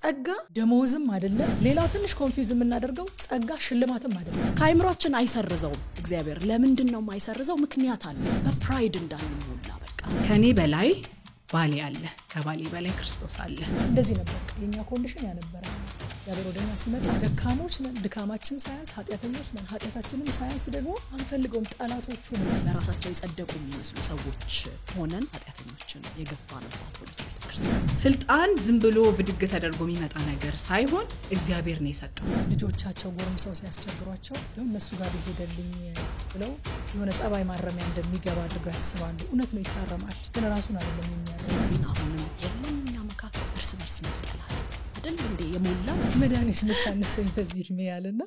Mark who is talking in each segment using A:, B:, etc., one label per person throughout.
A: ጸጋ ደሞዝም አይደለም ሌላው ትንሽ ኮንፊውዝ የምናደርገው ጸጋ ሽልማትም አይደለም
B: ካይምሮአችን አይሰርዘው እግዚአብሔር ለምንድነው ማይሰርዘው ምክንያት አለ በፕራይድ እንዳንሞላ በቃ
C: ከኔ በላይ ባሊ አለ ከባሊ በላይ ክርስቶስ አለ
A: እንደዚህ ነበር የኛ ኮንዲሽን ያነበረ ያበሮ ወደኛ ሲመጣ ደካሞች ነን ድካማችን ሳያንስ ኃጢያተኞች ነን ኃጢያታችንም ሳያንስ ደግሞ አንፈልገውም ጣላቶቹ ነን
B: በራሳቸው ይጸደቁ የሚመስሉ ሰዎች ሆነን ኃጢያተኞችን የገፋን አባቶች ቤተክርስቲያን
C: ስልጣን ዝም ብሎ ብድግ ተደርጎ የሚመጣ ነገር ሳይሆን እግዚአብሔር ነው የሰጠው
A: ልጆቻቸው ጎረምሳው ሲያስቸግሯቸው ደግሞ እነሱ ጋር ይሄደልኝ ብለው የሆነ ጸባይ ማረሚያ እንደሚገባ አድርገው ያስባሉ እውነት ነው ይታረማል ግን ራሱን አይደለም የሚያረም
B: አሁንም የለኛ መካከል እርስ በርስ መጠላላት አይደል እንዴ የሞላ
A: መዳኒስ መቻነሰኝ በዚህ እድሜ ያለና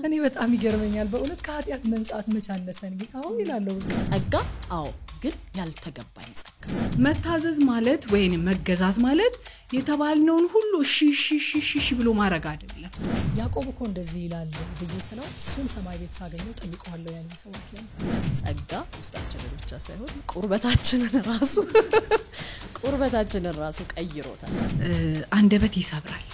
A: እኔ በጣም ይገርመኛል በእውነት ከኃጢያት መንጻት መቻነሰን ጌታው ይላለው
B: ጸጋ አዎ ግን ያልተገባኝ ጸጋ
C: መታዘዝ ማለት ወይንም መገዛት ማለት የተባልነውን ሁሉ እሺ ብሎ ማረግ አይደለም
A: ያዕቆብ እኮ እንደዚህ ይላል በየሰላው እሱን ሰማይ ቤት ሳገኘው ጠይቀዋለሁ ያን ሰው ይላል
B: ጸጋ ውስጣችንን ብቻ ሳይሆን ቁርበታችንን ራሱ ቀይሮታል
C: አንደበት ይሰብራል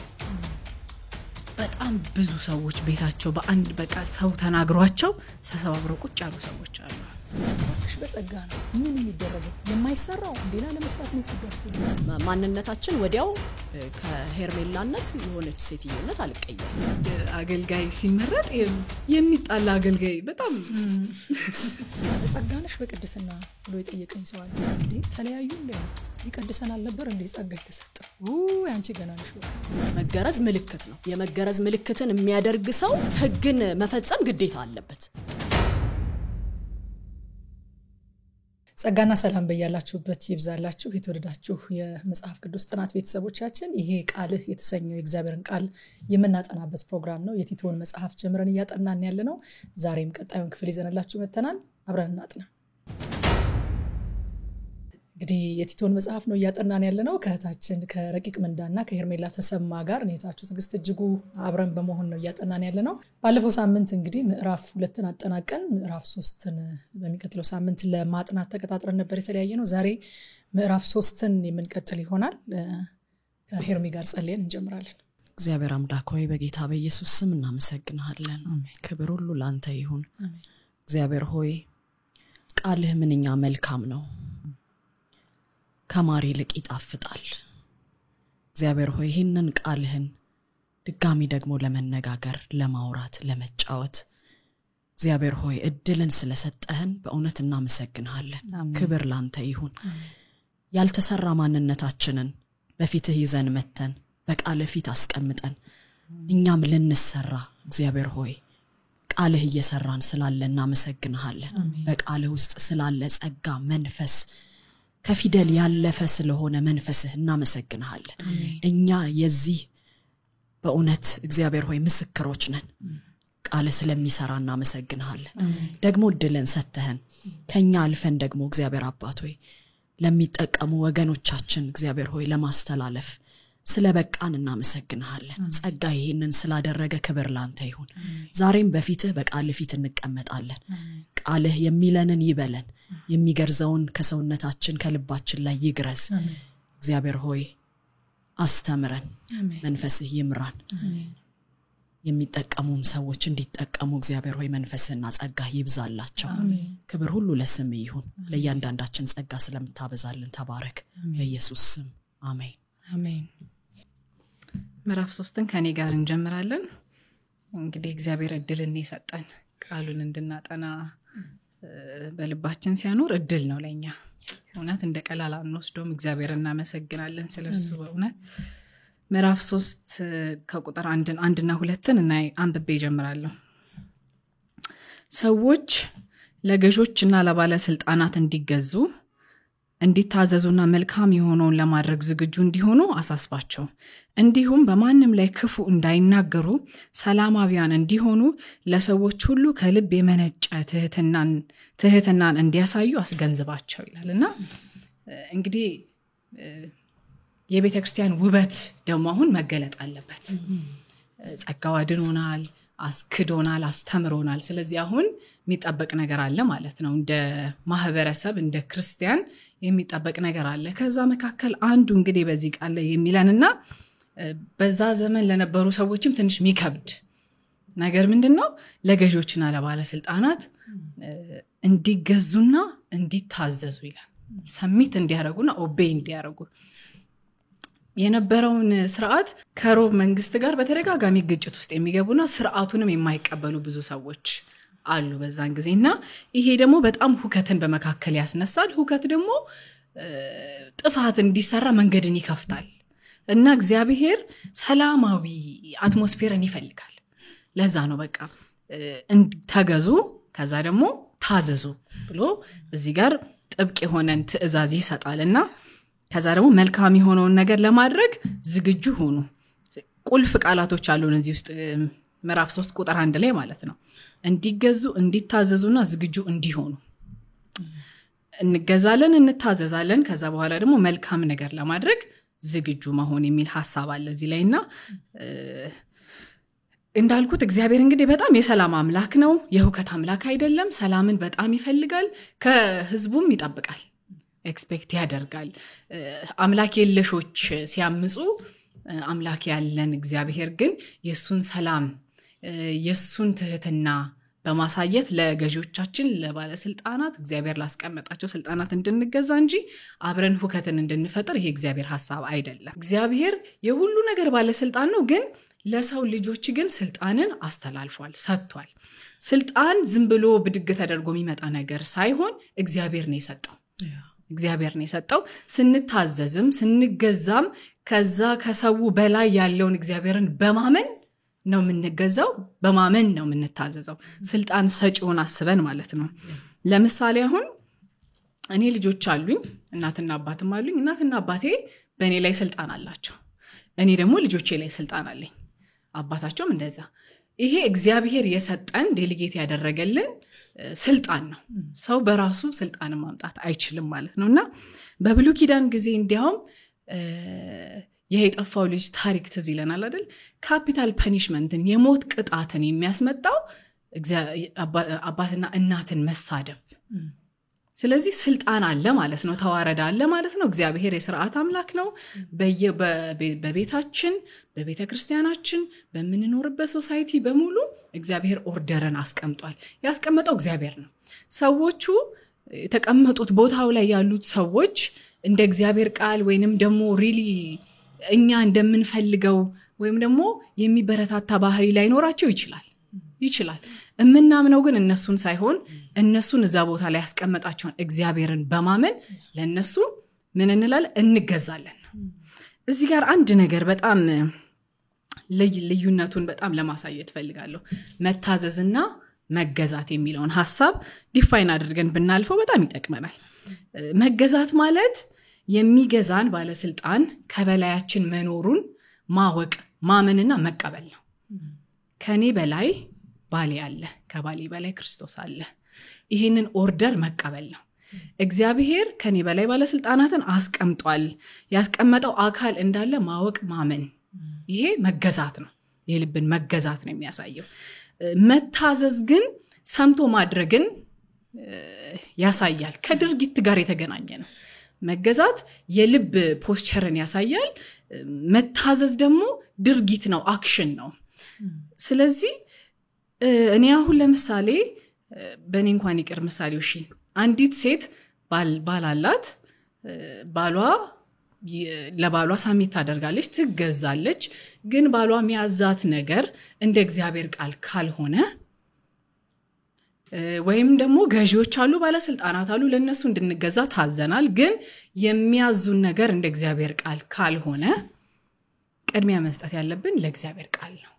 C: በጣም ብዙ ሰዎች ቤታቸው በአንድ በቃ ሰው ተናግሯቸው ተሰባብረው ቁጭ ያሉ ሰዎች አሉ
A: ባክሽ በጸጋ ነው ምን ይደረጋል የማይሰራው ሌላ ለመስራት እንጸጋስ
B: ማንነታችን ወዲያው ከሄርሜላነት የሆነች ሴትየነት አልቀየም
C: አገልጋይ ሲመረጥ የሚጣላ አገልጋይ በጣም
A: ጸጋነሽ በቅድስና ብሎ የጠየቀኝ ሰው አለ እንዴ ተለያዩ እንዴ ይቀድሰናል ነበር እንዴ ጸጋ የተሰጠው ያንቺ ገና ነሽ
B: መገረዝ ምልክት ነው የመገረዝ ምልክትን የሚያደርግ ሰው ህግን መፈጸም ግዴታ አለበት
A: ጸጋና ሰላም በያላችሁበት ይብዛላችሁ የተወደዳችሁ የመጽሐፍ ቅዱስ ጥናት ቤተሰቦቻችን ይሄ ቃልህ የተሰኘው የእግዚአብሔርን ቃል የምናጠናበት ፕሮግራም ነው የቲቶን መጽሐፍ ጀምረን ያጠናን ያለነው ዛሬም ቀጣዩን ክፍል ይዘንላችሁ መተናል አብረን እናጥና እንግዲህ የቲቶን መጽሐፍ ነው ያጠናን ያለነው ከታችን ከረቂቅ መንዳና ከሄርሜላ ተሰማ ጋር እኔታችሁ ትግስት እጅጉ አብረን በመሆን ነው ያጠናን ያለነው ባለፈው ሳምንት እንግዲህ ምዕራፍ 2ን አጠናቀን ምዕራፍ 3ን በሚቀጥለው ሳምንት ለማጥናት ተቀጣጥረን ነበር የተለያየ ነው ዛሬ ምዕራፍ 3ን የምንቀጥል ይሆናል ከሄርሜ ጋር ጸልየን እንጀምራለን
B: እግዚአብሔር አምላክ ሆይ በጌታ በኢየሱስ ስም እናመሰግናለን ክብር ሁሉ ላንተ ይሁን እግዚአብሔር ሆይ ቃልህ ምንኛ መልካም ነው ከማር ይልቅ ይጣፍጣል እግዚአብሔር ሆይ ይህንን ቃልህን ድጋሚ ደግሞ ለመነጋገር ለማውራት ለመጫወት እግዚአብሔር ሆይ እድልን ስለሰጠህን በእውነት እናመሰግንሃለን ክብር ላንተ ይሁን ያልተሰራ ማንነታችንን በፊትህ ይዘን መተን በቃልህ ፊት አስቀምጠን እኛም ልንሰራ እግዚአብሔር ሆይ ቃልህ እየሰራን ስላለ እናመሰግንሃለን በቃልህ ውስጥ ስላለ ጸጋ መንፈስ ከፊደል ያለፈ ስለሆነ መንፈስህ እናመሰግንሃለን እኛ የዚህ በእውነት እግዚአብሔር ሆይ ምስክሮች ነን ቃል ስለሚሰራ እናመሰግንሃለን ደግሞ እድልን ሰተህን ከኛ አልፈን ደግሞ እግዚአብሔር አባት ሆይ ለሚጠቀሙ ወገኖቻችን እግዚአብሔር ሆይ ለማስተላለፍ ስለበቃን እናመሰግንሃለን ጸጋ ይሄንን ስላደረገ ክብር ላንተ ይሁን ዛሬም በፊትህ በቃል ፊት እንቀመጣለን ቃልህ የሚለንን ይበለን የሚገርዘውን ከሰውነታችን ከልባችን ላይ ይግረዝ እግዚአብሔር ሆይ አስተምረን መንፈስህ ይምራን የሚጠቀሙም ሰዎች እንዲጠቀሙ እግዚአብሔር ሆይ መንፈስህና ጸጋ ይብዛላቸው ክብር ሁሉ ለስም ይሁን ለእያንዳንዳችን ጸጋ ስለምታበዛልን ተባረክ በኢየሱስ ስም አሜን
C: አሜን ምዕራፍ 3ን ከኔ ጋር እንጀምራለን እንግዲህ እግዚአብሔር እድልን ይሰጣን ቃሉን እንድናጠና በልባችን ሲያኖር እድል ነው ለኛ እውነት እንደ ቀላል አንወስዶም እግዚአብሔር እናመሰግናለን ስለሱ በእውነት ምዕራፍ 3 ከቁጥር 1 እና 2ን እና አንብቤ ጀምራለሁ ሰዎች ለገዦችና ለባለስልጣናት እንዲገዙ እንዲታዘዙና መልካም የሆነውን ለማድረግ ዝግጁ እንዲሆኑ አሳስባቸው እንዲሁም በማንም ላይ ክፉ እንዳይናገሩ ሰላማዊያን እንዲሆኑ ለሰዎች ሁሉ ከልብ የመነጨ ትህትናን እንዲያሳዩ አስገንዝባቸው ይላልና እንግዲህ የቤተክርስቲያን ውበት ደግሞ አሁን መገለጥ አለበት ጸጋው አድኖናል አስክዶናል አስተምሮናል ስለዚህ አሁን የሚጠበቅ ነገር አለ ማለት ነው እንደ ማህበረሰብ እንደ ክርስቲያን የሚጠበቅ ነገር አለ ከዛ መካከል አንዱ እንግዲህ በዚህ ቃል ላይ የሚለንና በዛ ዘመን ለነበሩ ሰዎችም ትንሽ የሚከብድ ነገር ምንድነው ለገዢዎችና ለባለስልጣናት እንዲገዙና እንዲታዘዙ ይላል ሰሚት እንዲያረጉና ኦቤይ እንዲያረጉ የነበረውን ስርዓት ከሮም መንግስት ጋር በተደጋጋሚ ግጭት ውስጥ የሚገቡና ስርዓቱንም የማይቀበሉ ብዙ ሰዎች አሉ በዛን ጊዜና ይሄ ደግሞ በጣም ሁከትን በመካከል ያስነሳል ሁከት ደግሞ ጥፋት እንዲሰራ መንገድን ይከፍታል እና እግዚአብሔር ሰላማዊ አትሞስፌርን ይፈልጋል ለዛ ነው በቃ ተገዙ ከዛ ደግሞ ታዘዙ ብሎ እዚህ ጋር ጥብቅ የሆነን ትእዛዝ ይሰጣልና ከዛ ደግሞ መልካም የሆነውን ነገር ለማድረግ ዝግጁ ሆኑ ቁልፍ ቃላቶች አሉን እዚህ ውስጥ ምዕራፍ 3 ቁጥር 1 ላይ ማለት ነው እንዲገዙ እንዲታዘዙና ዝግጁ እንዲሆኑ እንገዛለን እንታዘዛለን ከዛ በኋላ ደግሞ መልካም ነገር ለማድረግ ዝግጁ መሆን የሚል ሐሳብ አለ እዚህ ላይና እንዳልኩት እግዚአብሔር እንግዲህ በጣም የሰላም አምላክ ነው የሁከት አምላክ አይደለም ሰላምን በጣም ይፈልጋል ከህዝቡም ይጠብቃል ኤክስፔክት ያደርጋል አምላክ የለሾች ሲያምጹ አምላክ ያለን እግዚአብሔር ግን የሱን ሰላም የሱን ትህትና በማሳየት ለገዢዎቻችን ለባለስልጣናት እግዚአብሔር ላስቀመጣቸው ስልጣናት እንድንገዛ እንጂ አብረን ሁከትን እንድንፈጥር ይሄ እግዚአብሔር ሐሳብ አይደለም እግዚአብሔር የሁሉ ነገር ባለስልጣን ነው ግን ለሰው ልጆች ግን ስልጣንን አስተላልፏል ሰጥቷል ስልጣን ዝም ብሎ ብድግ ተደርጎ የሚመጣ ነገር ሳይሆን እግዚአብሔር ነው የሰጠው እግዚአብሔር ነው የሰጠው ስንታዘዝም ስንገዛም ከዛ ከሰው በላይ ያለውን እግዚአብሔርን በማመን ነው የምንገዛው በማመን ነው የምንታዘዘው ስልጣን ሰጪውን አስበን ማለት ነው ለምሳሌ አሁን እኔ ልጆች አሉኝ እናትና አባትም አሉኝ እናትና አባቴ በእኔ ላይ ስልጣን አላቸው እኔ ደግሞ ልጆቼ ላይ ስልጣን አለኝ አባታቸውም እንደዛ ይሄ እግዚአብሔር የሰጠን ዴሊጌት ያደረገልን ስልጣን ነው ሰው በራሱ ስልጣን ማምጣት አይችልም ማለት ነውና በብሉይ ኪዳን ጊዜ እንዲያውም የጠፋው ልጅ ታሪክ ትዝ ይለናል አይደል ካፒታል ፐኒሽመንትን የሞት ቅጣትን የሚያስመጣው አባትና እናትን መሳደብ ስለዚህ ስልጣን አለ ማለት ነው ተዋረዳ አለ ማለት ነው እግዚአብሔር የሥርዓት አምላክ ነው በቤታችን በቤተክርስቲያናችን በመንኖርበት ሶሳይቲ በሙሉ እግዚአብሔር ኦርደርን አስቀምጧል ያስቀመጠው እግዚአብሔር ነው ሰዎቹ የተቀመጡት ቦታው ላይ ያሉት ሰዎች እንደ እግዚአብሔር ቃል ወይንም ደግሞ ሪሊ እኛ እንደምንፈልገው ወይም ደግሞ የሚበረታታ ባህሪ ላይ ኖራቸው ይችላል እምናምነው ግን እነሱን ሳይሆን እነሱን እዛ ቦታ ላይ ያስቀመጣቸውን እግዚአብሔርን በማመን ለነሱ ምን እንላለን እንገዛለን እዚህ ጋር አንድ ነገር በጣም ልዩነቱን በጣም ለማሳየት ፈልጋለሁ መታዘዝና መገዛት የሚለውን ሐሳብ ዲፋይን አድርገን ብናልፈው በጣም ይጠቅመናል መገዛት ማለት የሚገዛን ባለስልጣን ከበላያችን መኖሩን ማወቅ ማመንና መቀበል ነው ከኔ በላይ ባሌ አለ ከባሌ በላይ ክርስቶስ አለ ይሄንን ኦርደር መቀበል ነው እግዚአብሔር ከኔ በላይ ባለስልጣናትን አስቀምጧል ያስቀመጠው አካል እንዳለ ማወቅ ማመን ይሄ መገዛት ነው የልብን መገዛት ነው የሚያሳየው መታዘዝ ግን ሰምቶ ማድረግን ያሳያል ከድርጊት ጋር የተገናኘ ነው መገዛት የልብ ፖስቸርን ያሳያል መታዘዝ ደግሞ ድርጊት ነው አክሽን ነው ስለዚህ እኔ አሁን ለምሳሌ በእኔ እንኳን ይቅር ምሳሌው እሺ አንዲት ሴት ባላላት ባሏ ለባሏ ሳሚት ታደርጋለች ትገዛለች ግን ባሏ የሚያዛት ነገር እንደ እግዚአብሔር ቃል ካልሆነ ወይም ደግሞ ገዢዎች አሉ ባለስልጣናት አሉ ለነሱ እንድንገዛ ታዘናል ግን የሚያዙን ነገር እንደ እግዚአብሔር ቃል ካልሆነ ቅድሚያ መስጠት ያለብን ለእግዚአብሔር ቃል ነው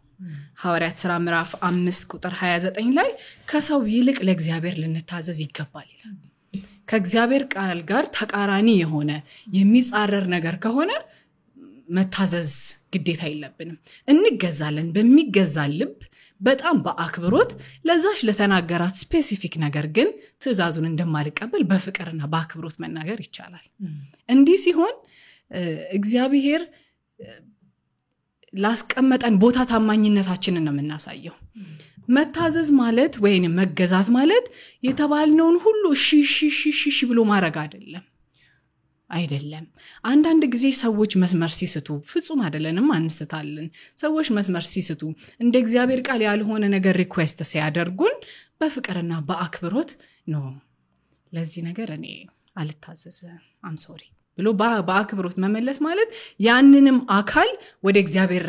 C: ሐዋርያት ሥራ ምዕራፍ 5 ቁጥር 29 ላይ ከሰው ይልቅ ለእግዚአብሔር ልንታዘዝ ይገባል ይላል ከእግዚአብሔር ቃል ጋር ተቃራኒ የሆነ የሚጻረር ነገር ከሆነ መታዘዝ ግዴታ የለብንም እንገዛለን በሚገዛ ልብ በጣም በአክብሮት ለዛሽ ለተናገራት ስፔሲፊክ ነገር ግን ትእዛዙን እንደማልቀበል በፍቅርና በአክብሮት መናገር ይቻላል እንዲህ ሲሆን እግዚአብሔር ላስቀመጠን ቦታ ታማኝነታችንን ነው የምናሳየው መታዘዝ ማለት ወይንም መገዛት ማለት የተባልነውን ሁሉ እሺ ብሎ ማድረግ አይደለም አይደለም። አንዳንድ ጊዜ ሰዎች መስመር ሲስቱ ፍጹም አይደለንም አንስታለን። ሰዎች መስመር ሲስቱ እንደ እግዚአብሔር ቃል ያልሆነ ነገር ሪኩዌስት ሲያደርጉን በፍቅርና በአክብሮት ነው ለዚህ ነገር እኔ አልታዘዝም አም ሶሪ ብሎ በአክብሮት መመለስ ማለት ያንንም አካል ወደ እግዚአብሔር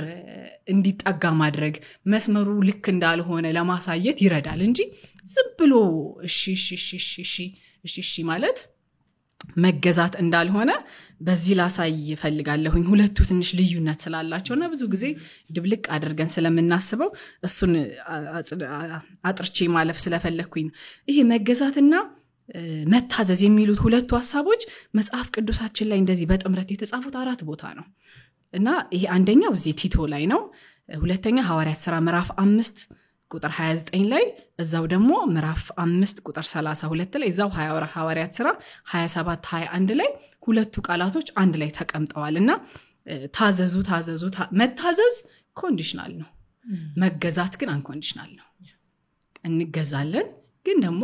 C: እንዲጠጋ ማድረግ መስመሩ ልክ እንዳልሆነ ለማሳየት ይረዳል እንጂ ዝም ብሎ እሺ ማለት መገዛት እንዳልሆነ በዚህ ላሳይ ፈልጋለሁኝ። ሁለቱ ትንሽ ልዩነት ስላላቸውና ብዙ ጊዜ ድብልቅ አድርገን ስለምናስበው እሱን አጥርቼ ማለፍ ስለፈለኩኝ ይሄ መገዛትና መታዘዝ የሚሉት ሁለቱ ሐሳቦች መጽሐፍ ቅዱሳችን ላይ እንደዚህ በጥምረት የተጻፉት 4 ቦታ ነው እና ይሄ አንደኛው እዚህ ቲቶ ላይ ነው። ሁለተኛ ሐዋርያት ሥራ ምዕራፍ 5 ቁጥር 29 ላይ እዛው ደግሞ ምዕራፍ 5 ቁጥር 32 ላይ እዛው ሐዋርያት ሥራ 27 21 ላይ ሁለቱ ቃላቶች አንድ ላይ ተቀምጠዋልና ታዘዙ መታዘዝ ኮንዲሽናል ነው። መገዛት ግን አንኮንዲሽናል ነው። እንገዛለን ግን ደግሞ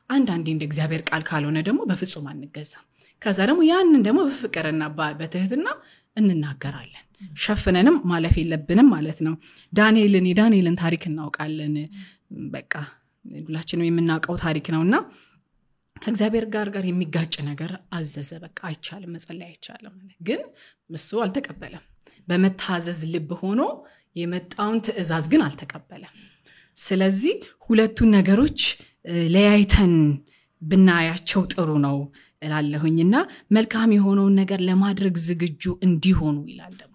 C: አንዳንዴ እንደ እግዚአብሔር ቃል ካልሆነ ደግሞ በፍጹም አንገዛም። ከዛ ደግሞ ያንን ደግሞ በፍቅርና በትህትና እንናገራለን። ሸፍነንም ማለፍ የለብንም ማለት ነው። ዳንኤልን ታሪክ እናውቃለን። በቃ ሁላችንም የምናውቀው ታሪክ ነውና ከእግዚአብሔር ጋር የሚጋጭ ነገር አዘዘ። በቃ አይቻልም መጸለይ አይቻልም። ግን እሱ አልተቀበለም። በመታዘዝ ልብ ሆኖ የመጣውን ትእዛዝ ግን አልተቀበለም። ስለዚህ ሁለቱን ነገሮች ለያይተን ብናያቸው ጥሩ ነው እላለሁኝና መልካም የሆነውን ነገር ለማድረግ ዝግጁ እንዲሆኑ ይላል። ደግሞ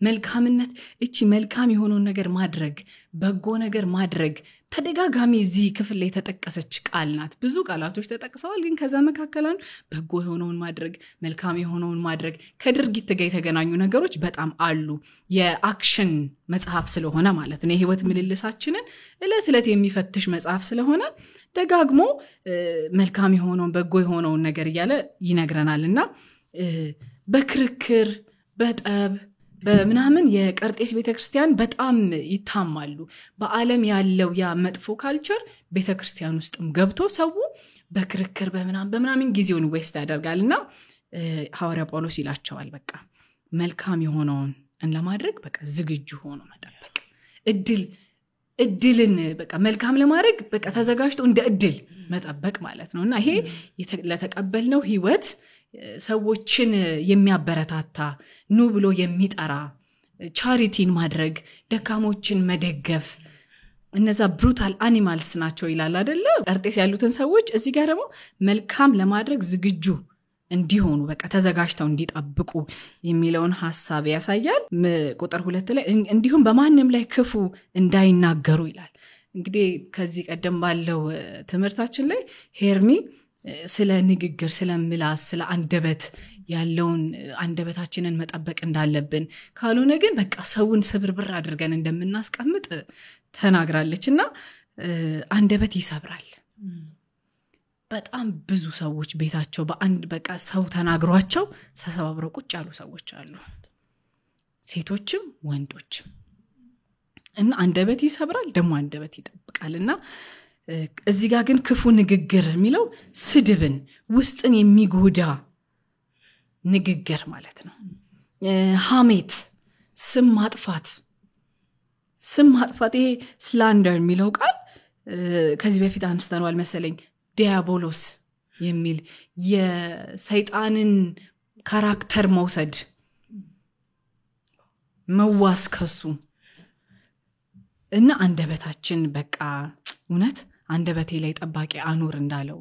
C: መልካምነት እቺ መልካም የሆነውን ነገር ማድረግ በጎ ነገር ማድረግ ተደጋጋሚ እዚህ ክፍል ላይ ተጠቀሰች ቃል ናት። ብዙ ቃላቶች ተጠቅሰዋል ግን ከዛ መካከል በጎ የሆነውን ማድረግ መልካም የሆነውን ማድረግ ከድርጊት ጋር የተገናኙ ነገሮች በጣም አሉ። የአክሽን መጽሐፍ ስለሆነ ማለት ነው። የህይወት ምልልሳችንን እለት የሚፈትሽ መጽሐፍ ስለሆነ ደጋግሞ መልካም የሆነውን በጎ የሆነውን ነገር እያለ ይነግረናልና በክርክር በጠብ በምናምን የቀርጤስ ቤተክርስቲያን በጣም ይታማሉ። በዓለም ያለው ያ መጥፎ ካልቸር ቤተክርስቲያን ውስጥም ገብቶ ሰው በክርክር በምናምን ጊዜውን ዌስት ያደርጋልና ሐዋርያ ጳውሎስ ይላቸዋል በቃ መልካም የሆነውን ለማድረግ በቃ ዝግጁ ሆኖ መጠበቅ እድልን በቃ መልካም ለማድረግ በቃ ተዘጋጅቶ እንደ እድል መጠበቅ ማለት ነውና ይሄ ለተቀበልነው ህይወት ሰዎችን የሚያበረታታ ኑ ብሎ የሚጠራ ቻሪቲን ማድረግ ደካሞችን መደገፍ እነዛ ብሩታል አኒማልስ ናቸው ይላል አይደለ? ቀርጤስ ያሉትን ሰዎች እዚህ ጋር ደግሞ መልካም ለማድረግ ዝግጁ እንዲሆኑ በቃ ተዘጋጅተው እንዲጠብቁ የሚለውን ሐሳብ ያሳያል። ቁጥር 2 ላይ እንዲሁም በማንም ላይ ክፉ እንዳይናገሩ ይላል። እንግዲህ ከዚህ ቀደም ባለው ትምህርታችን ላይ ሄርሚ ስለ ንግግር ስለ ምላስ ስለ አንደበት ያለውን አንደበታችንን መጠበቅ እንዳለብን ካልሆነ ግን በቃ ሰውን ስብርብር አድርገን እንደምናስቀምጥ ተናግራለችና አንደበት ይሰብራል። በጣም ብዙ ሰዎች ቤታቸው በአንድ በቃ ሰው ተናግሯቸው ተሰባብረው ቁጭ ያሉ ሰዎች አሉ፣ ሴቶችም ወንዶችም። እና አንደበት ይሰብራል ደግሞ አንደበት ይጠብቃልና እዚህ ጋር ግን ክፉ ንግግር የሚለው ስድብን ውስጥን የሚጎዳ ንግግር ማለት ነው። ሐሜት፣ ስም ማጥፋት ይሄ ስላንደር የሚለው ቃል ከዚህ በፊት አንስተነዋል መሰለኝ። ዲያቦሎስ የሚል የሰይጣንን ካራክተር መውሰድ መዋስ ከሱ እና አንደበታችን በቃ እውነት አንደበቴ ላይ ጠባቂ አኑር እንዳለው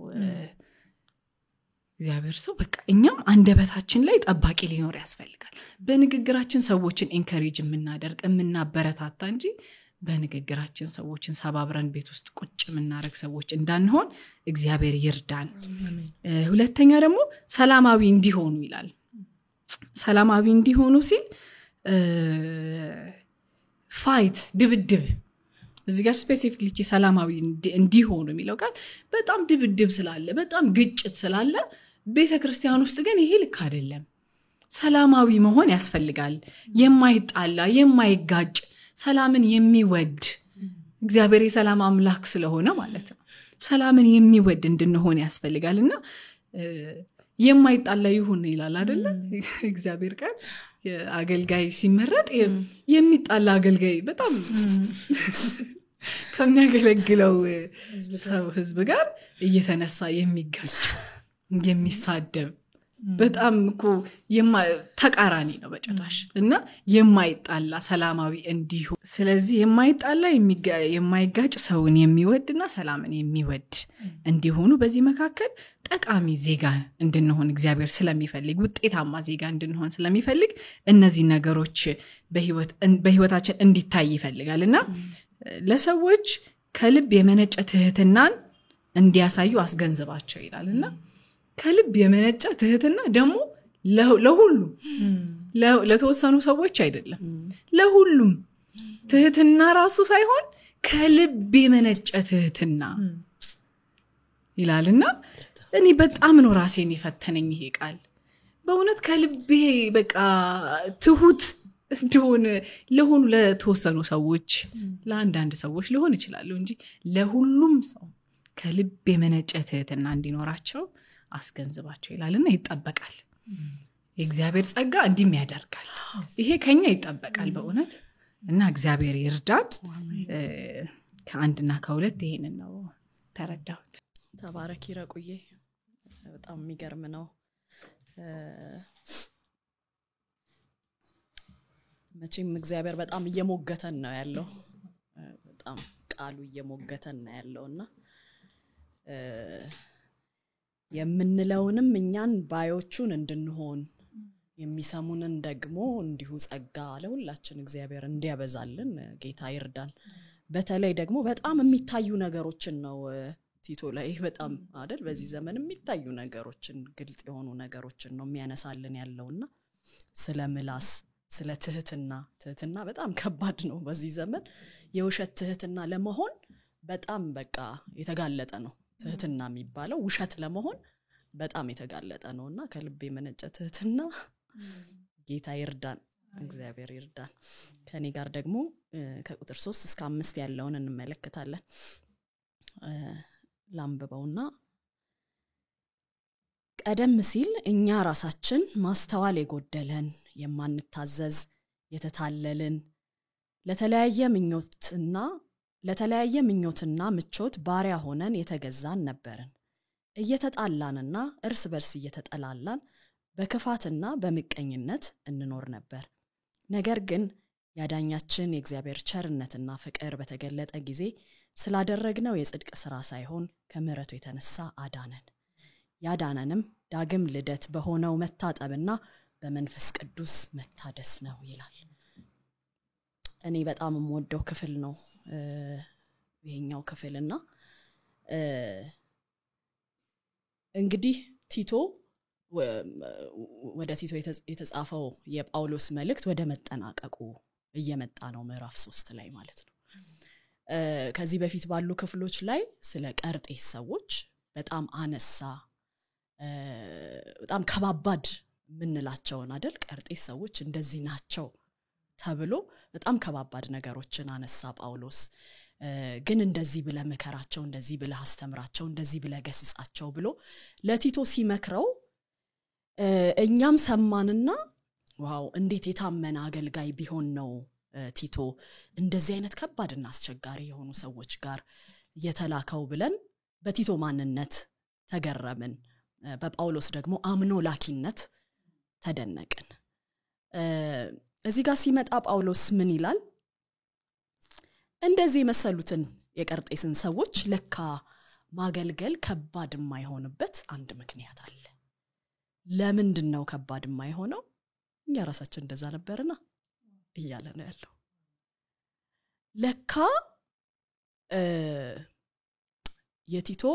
C: እግዚአብሔር ሰው በቃ እኛም አንደበታችን ላይ ጠባቂ ሊኖር ያስፈልጋል። በንግግራችን ሰዎችን ኢንከሬጅ የምናደርግ የምናበረታታ እንጂ በንግግራችን ሰዎችን ሰባብረን ቤት ውስጥ ቁጭ የምናረግ ሰዎች እንዳንሆን እግዚአብሔር ይርዳን። ሁለተኛ ደግሞ ሰላማዊ እንዲሆኑ ይላል። ሰላማዊ እንዲሆኑ ሲል ፋይት ድብድብ እዚህ ጋር ስፔሲፊክሊ ሰላማዊ እንዲሆኑ የሚለው ቃል በጣም ድብድብ ስላለ በጣም ግጭት ስላለ ቤተክርስቲያን ውስጥ ግን ይሄ ልክ አይደለም። ሰላማዊ መሆን ያስፈልጋል። የማይጣላ የማይጋጭ ሰላምን የሚወድ እግዚአብሔር የሰላም አምላክ ስለሆነ ማለት ነው። ሰላምን የሚወድ እንድንሆን ያስፈልጋልና የማይጣላ ይሁን ይላል አይደለ እግዚአብሔር ቃል አገልጋይ ሲመረጥ የሚጣላ አገልጋይ በጣም ከሚያገለግለው ሰው ህዝብ ጋር እየተነሳ የሚጋጭ የሚሳደብ በጣም እኮ ተቃራኒ ነው በጭራሽ እና የማይጣላ ሰላማዊ እንዲሁ ስለዚህ የማይጣላ የማይጋጭ ሰውን የሚወድና ሰላምን የሚወድ እንዲሆኑ በዚህ መካከል ጠቃሚ ዜጋ እንድንሆን እግዚአብሔር ስለሚፈልግ ውጤታማ ዜጋ እንድንሆን ስለሚፈልግ እነዚህ ነገሮች በህይወታችን እንዲታይ ይፈልጋልና ለሰዎች ከልብ የመነጨ ትህትናን እንዲያሳዩ አስገንዝባቸው ይላልና ከልብ የመነጨ ትህትና ደግሞ ለሁሉም ለተወሰኑ ሰዎች አይደለም ለሁሉም ትህትና ራሱ ሳይሆን ከልብ የመነጨ ትህትና ይላልና እኔ በጣም ነው ራሴን ይፈተነኝ ይሄ ቃል በእውነት ከልቤ በቃ ትሁት እንደሆነ ለሆኑ ለተወሰኑ ሰዎች ለአንዳንድ ሰዎች ሊሆን ይችላል እንጂ ለሁሉም ሰው ከልብ የመነጨ ትህትና እንዲኖራቸው አስገንዝባቸው ይላልና ይጠበቃል የእግዚአብሔር ጸጋ እንዲም ያደርጋል ይሄ ከኛ ይጠበቃል በእውነት እና እግዚአብሔር ይርዳት ከአንድና ከሁለት ይሄንን ነው ተረዳሁት
B: ተባረክ ይረቁዬ በጣም የሚገርም ነው መቼም እግዚአብሔር በጣም እየሞገተን ነው ያለው በጣም ቃሉ እየሞገተን ነው ያለውና የምንለውንም እኛን ባዮቹን እንድንሆን የሚሰሙንን ደግሞ እንዲሁ ጸጋ ለሁላችን እግዚአብሔር እንዲያበዛልን ጌታ ይርዳን በተለይ ደግሞ በጣም የሚታዩ ነገሮችን ነው ቲቶ ላይ በጣም አይደል በዚህ ዘመን የሚታዩ ነገሮችን ግልጽ የሆኑ ነገሮችን ነው የሚያነሳልን ያለውና ስለ ምላስ ስለ ትህትና በጣም ከባድ ነው በዚህ ዘመን የውሸት ትህትና ለመሆን በጣም በቃ የተጋለጠ ነው ትህትና የሚባለው ውሸት ለመሆን በጣም የተጋለጠ ነውና ከልብ የመነጨ ትህትና ጌታ ይርዳን እግዚአብሔር ይርዳን ከኔ ጋር ደግሞ ከቁጥር 3 እስከ 5 ያለውን እንመለከታለን ላምበውና ቀደም ሲል እኛ ራሳችን ማስተዋል የጎደለን የማንታዘዝ የተታለልን ለተለያየ ምኞትና ምቾት ባሪያ ሆነን የተገዛን ነበርን እየተጣላንና እርስ በርስ እየተጠላላን በክፋትና በመቀኝነት እንኖር ነበር ነገር ግን ያዳኛችን የእግዚአብሔር ቸርነትና ፍቅር በተገለጠ ጊዜ ስላደረግነው የጽድቅ ሥራ ሳይሆን ከምህረቱ የተነሳ አዳነን ያዳነንም ዳግም ልደት በሆነው መታጠብና በመንፈስ ቅዱስ መታደስ ነው ይላል እኔ በጣም የምወደው ክፍል ነው ይሄኛው ክፍልና እንግዲህ ቲቶ ወደ ቲቶ የተጻፈው የጳውሎስ መልእክት ወደ መጠናቀቁ እየመጣ ነው ምዕራፍ 3 ላይ ማለት ነው ከዚህ በፊት ባሉ ክፍሎች ላይ ስለ ቀርጤስ ሰዎች በጣም አነሳ በጣም ከባባድ ምንላቸውን አይደል ቀርጤስ ሰዎች እንደዚህ ናቸው ተብሎ በጣም ከባባድ ነገሮችን አነሳ ጳውሎስ ግን እንደዚህ ብለ መከራቸው እንደዚህ ብለ አስተምራቸው እንደዚህ ብለ ገስጻቸው ብሎ ለቲቶ ሲመክረው እኛም ሰማንና ዋው እንዴት የታመነ አገልጋይ ቢሆን ነው ቲቶ እንደዚህ አይነት ከባድና አስቸጋሪ የሆኑ ሰዎች ጋር የተላከው ብለን በቲቶ ማንነት ተገረምን በጳውሎስ ደግሞ አምኖ ላኪነት ተደነቅን እዚህ ጋር ሲመጣ ጳውሎስ ምን ይላል እንደዚህ መሰሉትን የቀርጤስን ሰዎች ለካ ማገልገል ከባድ የማይሆንበት አንድ ምክንያት አለ ለምንድነው ከባድ የማይሆነው እኛ ራሳችን እንደዛ ነበርና እያለ ነው ያለው ለካ የቲቶ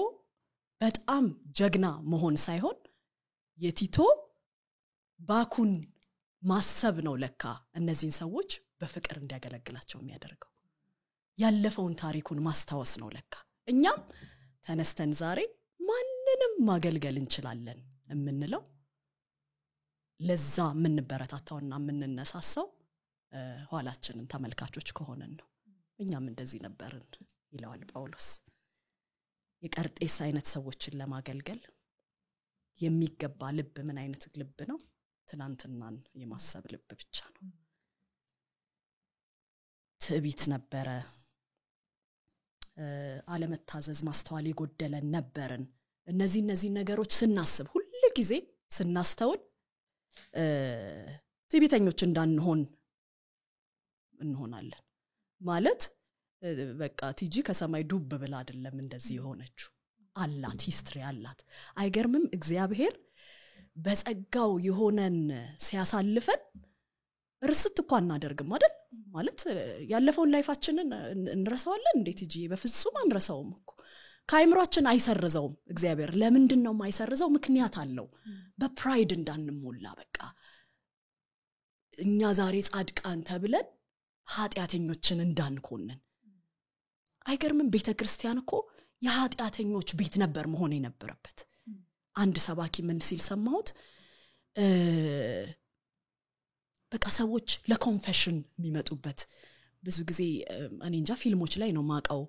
B: በጣም ጀግና መሆን ሳይሆን የቲቶ ባኩን ማሰብ ነው ለካ እነዚህን ሰዎች በፍቅር እንዲያገለግላቸው የሚያደርገው ያለፈውን ታሪኩን ማስታወስ ነው ለካ እኛም ተነስተን ዛሬ ማንንም ማገልገል እንችላለን የምንለው ለዛ ምንበረታታውና ምንነሳሳው ኋላችንን ተመልካቾች ከሆነን ነው እኛም እንደዚህ ነበርን ይላል ጳውሎስ የቀርጤስ አይነት ሰዎችን ለማገልገል የሚገባ ልብ ምን አይነት ልብ ነው? ትናንትናን የማሰብ ልብ ብቻ ነው። ትዕቢት ነበረ፣ አለመታዘዝ፣ ማስተዋል የጎደለን ነበርን። እነዚህ ነገሮች ስናስብ ሁሉ ጊዜ ስናስተውል ትዕቢተኞች እንዳንሆን እንሆናለን። ማለት በቃ ቲጂ ከሰማይ ዱብ ብላ አይደለም እንደዚህ የሆነችው፣ አላት ሂስትሪ አላት። አይገርምም? እግዚአብሔር በጸጋው የሆነን ሲያሳልፈን ርስት እንኳን እናደርግም አይደል? ማለት ያለፈውን ላይፋችንን እንረሳዋለን እንዴት ቲጂ? በፍጹም አንረሳውም እኮ። ከአይምሮአችን አይሰርዘውም እግዚአብሔር። ለምንድን ነው የማይሰርዘው? ምክንያት አለው። በፕራይድ እንዳንሞላ በቃ እኛ ዛሬ ጻድቃን ተብለን ኃጢያተኞችን እንዳንኮንን። አይገርምም? ቤተክርስቲያን እኮ የኃጢያተኞች ቤት ነበር መሆን የነበረበት። አንድ ሰባኪ ምን ሲል ሰማሁት? በቃ ሰዎች ለኮንፌሽን የሚመጡበት ብዙ ጊዜ እኔ እንጃ ፊልሞች ላይ ነው ማቀው፣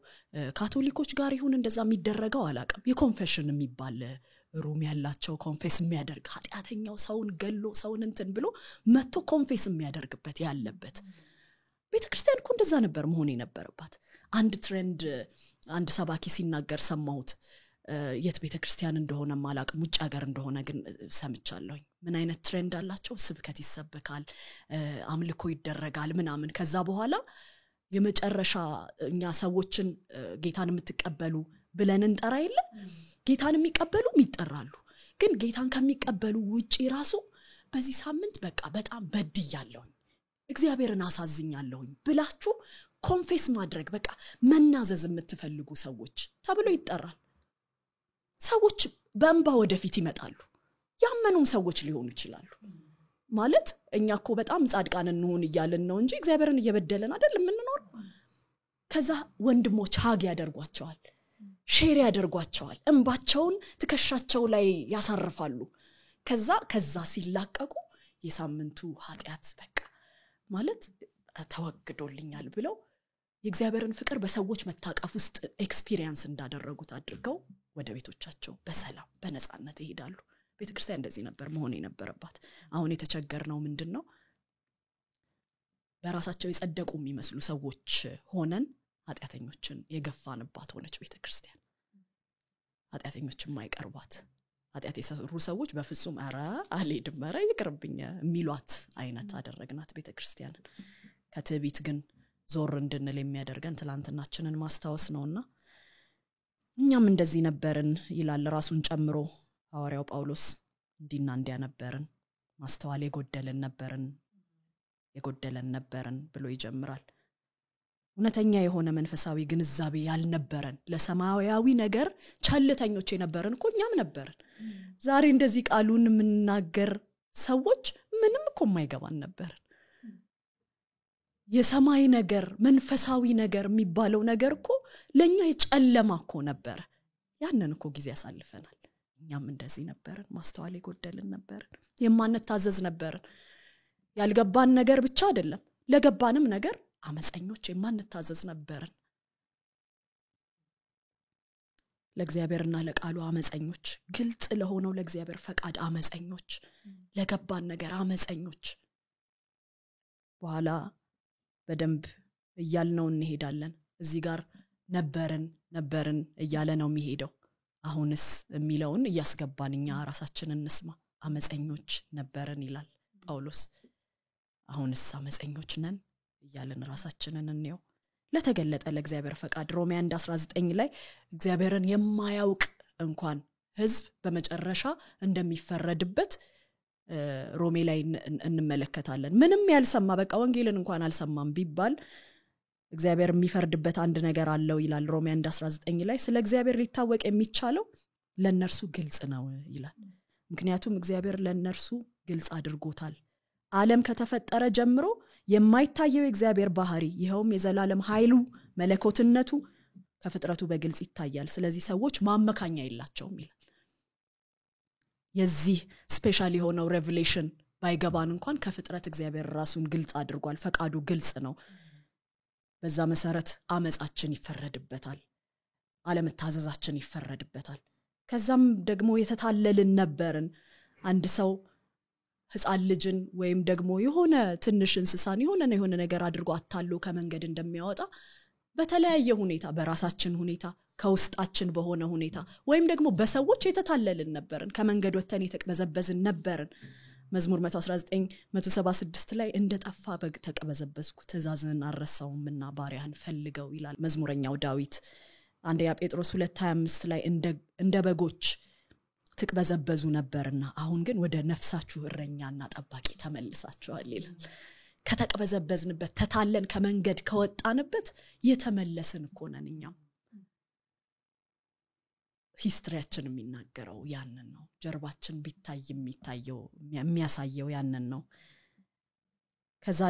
B: ካቶሊኮች ጋር ይሁን እንደዛ የሚደረገው አላቀም። የኮንፌሽን የሚባል ሩም ያላቸው ኮንፌስ የሚያደርግ ኃጢያተኛው ሰውን ገሎ ሰውን እንትን ብሎ መጥቶ ኮንፌስ የሚያደርግበት ያለበት ቤተክርስቲያን እኮ እንደዛ ነበር መሆን የነበረባት። አንድ ትሬንድ አንድ ሰባኪ ሲናገር ሰማሁት። የት ቤተክርስቲያን እንደሆነ ማላቅም፣ ውጭ ሀገር እንደሆነ ግን ሰምቻለሁ። ምን አይነት ትሬንድ አላቸው? ስብከት ይሰበካል፣ አምልኮ ይደረጋል ምናምን። ከዛ በኋላ የመጨረሻ እኛ ሰዎችን ጌታን የምትቀበሉ ብለን እንጠራ የለ፣ ጌታን የሚቀበሉም ይጠራሉ። ግን ጌታን ከሚቀበሉ ውጪ ራሱ በዚህ ሳምንት በቃ በጣም በድያለሁ፣ እግዚአብሔርን አሳዝኛለሁኝ ብላችሁ ኮንፌስ ማድረግ በቃ መናዘዝ የምትፈልጉ ሰዎች ተብሎ ይጠራል። ሰዎች በእንባ ወደፊት ይመጣሉ። ያመኑም ሰዎች ሊሆኑ ይችላሉ። ማለት እኛ እኮ በጣም ጻድቃን እንሆን እያልን ነው እንጂ እግዚአብሔርን እየበደለን አይደል የምንኖር። ከዛ ወንድሞች ሀግ ያደርጓቸዋል፣ ሼር ያደርጓቸዋል፣ እንባቸውን ትከሻቸው ላይ ያሳርፋሉ። ከዛ ሲላቀቁ የሳምንቱ ኃጢያት በቃ ማለት ተወግዶልኛል ብለው የእግዚአብሔርን ፍቅር በሰዎች መታቀፍ ውስጥ ኤክስፒሪየንስ እንዳደረጉት አድርገው ወደ ቤቶቻቸው በሰላም በነጻነት ይሄዳሉ። ቤተክርስቲያን እንደዚህ ነበር መሆን የነበረባት። አሁን የተቸገርነው ምንድነው? በራሳቸው የጸደቁ የሚመስሉ ሰዎች ሆነን ኃጢያተኞችን የገፋንባት ሆነች ቤተክርስቲያን። ኃጢያተኞችን ማይቀርባት፣ ኃጢያት የሰሩ ሰዎች በፍጹም አራ አልሄድም ኧረ ይቅርብኝ የሚሏት አይነት አደረግናት ቤተክርስቲያንን። ከትዕቢት ግን ዞር እንድንል የሚያደርገን ትላንትናችንን ማስታወስ ነውና እኛም እንደዚህ ነበርን ይላል ራሱን ጨምሮ ሐዋርያው ጳውሎስ። እንዲና እንዲያ ነበርን፣ ማስተዋል የጎደለን ነበርን ብሎ ይጀምራል። እውነተኛ የሆነ መንፈሳዊ ግንዛቤ ያልነበረን፣ ለሰማያዊ ነገር ቸልተኞች የነበርን እኮ እኛም ነበርን። ዛሬ እንደዚህ ቃሉን የምናገር ሰዎች ምንም እኮ የማይገባን ነበርን። የሰማይ ነገር መንፈሳዊ ነገር የሚባለው ነገር እኮ ለኛ የጨለማ እኮ ነበር። ያንን እኮ ጊዜ ያሳልፈናል። እኛም እንደዚህ ነበርን፣ ማስተዋል የጎደለን ነበርን፣ የማንታዘዝ ነበርን። ያልገባን ነገር ብቻ አይደለም፣ ለገባንም ነገር አመፀኞች የማንታዘዝ ነበርን። ለእግዚአብሔርና ለቃሉ አመፀኞች፣ ግልጽ ለሆነው ለእግዚአብሔር ፈቃድ አመፀኞች፣ ለገባን ነገር አመፀኞች። በኋላ በደንብ እያልነው እንሄዳለን። እዚህ ጋር ነበርን እያለ ነው የሚሄደው። አሁንስ የሚለውን እያስገባን እኛ ራሳችንን እንስማ። አመፀኞች ነበርን ይላል ጳውሎስ። አሁንስ አመፀኞች ነን እያልን ራሳችንን እንየው። ለተገለጠ ለእግዚአብሔር ፈቃድ ሮሜ 1:19 ላይ እግዚአብሔርን የማያውቅ እንኳን ሕዝብ በመጨረሻ እንደሚፈረድበት ሮሜ ላይ እንመለከታለን። ምንም ያልሰማ በቃ ወንጌልን እንኳን አልሰማም ቢባል እግዚአብሔር የሚፈርድበት አንድ ነገር አለው ይላል ሮሜ 1:19 ላይ። ስለ እግዚአብሔር ሊታወቅ የሚቻለው ለነርሱ ግልጽ ነው ይላል። ምክንያቱም እግዚአብሔር ለነርሱ ግልጽ አድርጎታል። ዓለም ከተፈጠረ ጀምሮ የማይታየው የእግዚአብሔር ባህሪ፣ ይሄውም የዘላለም ኃይሉ መለኮትነቱ ከፍጥረቱ በግልጽ ይታያል። ስለዚህ ሰዎች ማመካኛ የላቸውም ይላል። የዚህ ስፔሻል የሆነው ሬቨሌሽን ባይገባን እንኳን ከፍጥረት እግዚአብሔር ራሱን ግልጽ አድርጓል። ፈቃዱ ግልጽ ነው። በዛ መሰረት አመጻችን ይፈረድበታል፣ አለመታዘዛችን ይፈረድበታል። ከዛም ደግሞ የተታለልን ነበርን አንድ ሰው ህፃን ልጅን ወይም ደግሞ የሆነ ትንሽ እንስሳን የሆነ ነገር አድርጎ አታሎ ከመንገድ እንደሚያወጣ በተለያየ ሁኔታ በራሳችን ሁኔታ ከውስጣችን በሆነ ሁኔታ ወይም ደግሞ በሰዎች የተታለልን ነበርን ከመንገድ ወተን የተቀበዘበዝን ነበርን መዝሙር 119:176 ላይ እንደጠፋ በግ ተቀበዘበዝኩ ትእዛዝን አልረሳውምና ባሪያህን ፈልገው ይላል መዝሙረኛው ዳዊት አንደኛ ጴጥሮስ 2:25 ላይ እንደ በጎች ተቀበዘበዙ ነበርና አሁን ግን ወደ ነፍሳችሁ እረኛና ጠባቂ ተመልሳችኋል ይላል ከተቀበዘበዝንበት ተታለን ከመንገድ ከወጣንበት የተመለስን እኮ ነን እኛም ሂስትሪያችን የሚናገረው ያንን ነው ጀርባችን ቢታይ የሚያሳየው ያንን ነው ከዛ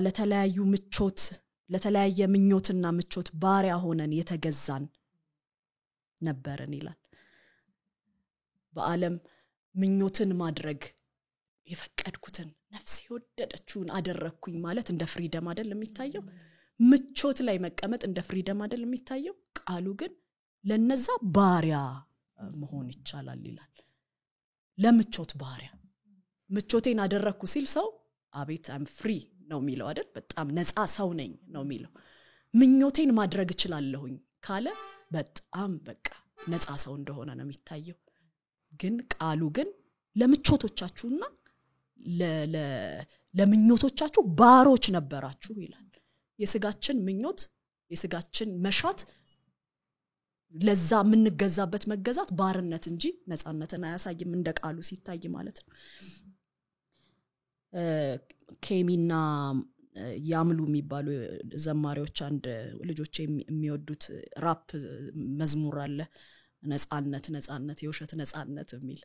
B: ለተለያየ ምኞትና ምቾት ባሪያ ሆነን የተገዛን ነበርን ይላል በዓለም ምኞትን ማድረግ የፈቀድኩትን ነፍሴ ወደደችውን አደረኩኝ ማለት እንደ ፍሪደም አይደል የሚታየው ምቾት ላይ መቀመጥ እንደ ፍሪደም አይደል የሚታየው ቃሉ ግን ለነዛ ባሪያ መሆን ይቻላል ይላል ለምቾት ባሪያ ምቾቴን አደረኩ ሲል ሰው አቤት አም ፍሪ ነው የሚለው አይደል በጣም ነፃ ሰው ነኝ ነው የሚለው ምኞቴን ማድረግ እችላለሁኝ ካለ በጣም በቃ ነፃ ሰው እንደሆነ ነው የሚታየው ግን ቃሉ ግን ለምቾቶቻችሁና ለምኞቶቻችሁ ባሮች ነበራችሁ ይላል የስጋችን ምኞት የስጋችን መሻት ለዛ ምንገዛበት መገዛት ባርነት እንጂ ነፃነትን አያሳይም እንደ ቃሉ ሲታይ ማለት ነው ኬሚና ያምሉ የሚባሉ ዘማሪዎች አንድ ልጆች የሚወዱት ራፕ መዝሙር አለ ነፃነት የውሸት ነፃነት የሚል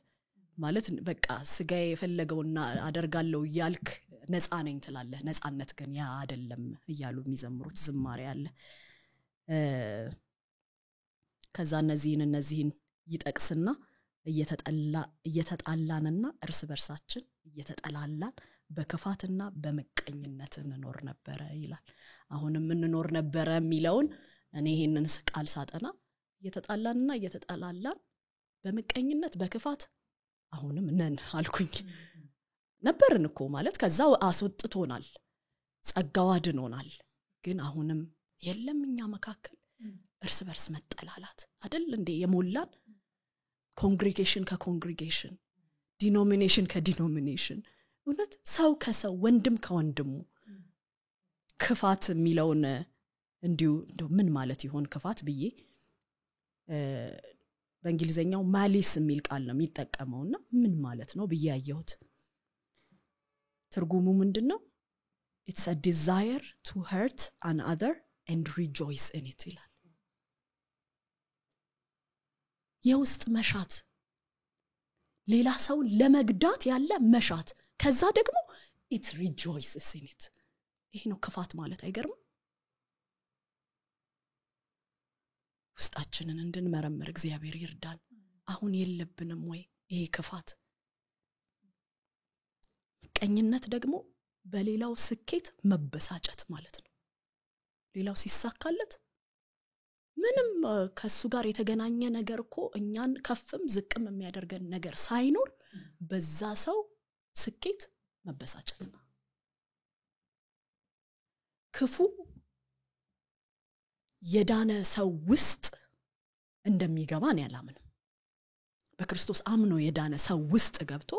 B: ማለት በቃ ስጋዬ የፈለገውና አደርጋለሁ ያልክ ነፃ ነኝ ትላለህ ነፃነት ግን ያ አይደለም እያሉ የሚዘምሩት ዝማሬ አለ ከዛ እነዚህን ይጠቅስና እየተጣላንና እርስ በርሳችን እየተጠላላን በክፋትና በመቀኝነት እንኖር ነበር ይላል አሁንም እንኖር ነበር የሚለውን እኔ ይሄንን ቃል ሳጠና እየተጣላንና እየተጠላላን በመቀኝነት በክፋት አሁንም ነን አልኩኝ ነበርን እኮ ማለት ከዛው አስወጥቶናል ጸጋው አድኖናል ግን አሁንም የለምኛ መካከል እርስ በርስ መጠላላት አይደል እንዴ የሞላን ኮንግሪጌሽን ከኮንግሪጌሽን ዲኖሚኔሽን ከዲኖሚኔሽን እውነት ሰው ከሰው ወንድም ከወንድሙ ክፋት የሚለውን እንዲሁ ምን ማለት ይሆን ክፋት ብዬ በእንግሊዘኛው ማሊስ የሚል ቃል ነው የሚጠቀመውና ምን ማለት ነው ብዬ ያየሁት ትርጉሙ ምንድነው it's a desire to hurt another and rejoice in it ይላል የውስጥ መሻት ሌላ ሰው ለመግዳት ያለ መሻት ከዛ ደግሞ it rejoices in it ይሄ ነው ክፋት ማለት አይገርም ውስጣችንን እንድንመረምር እግዚአብሔር ይርዳን አሁን የለብንም ወይ ይሄ ክፋት ቀኝነት ደግሞ በሌላው ስኬት መበሳጨት ማለት ነው ሌላው ሲሳካለት ምንም ከሱ ጋር የተገናኘ ነገር እኮ እኛን ከፍም ዝቅም የሚያደርገን ነገር ሳይኖር በዛ ሰው ስኬት መበሳጨት ክፉ የዳነ ሰው ውስጥ እንደሚገባን ያላምንም በክርስቶስ አምኖ የዳነ ሰው ውስጥ ገብቶ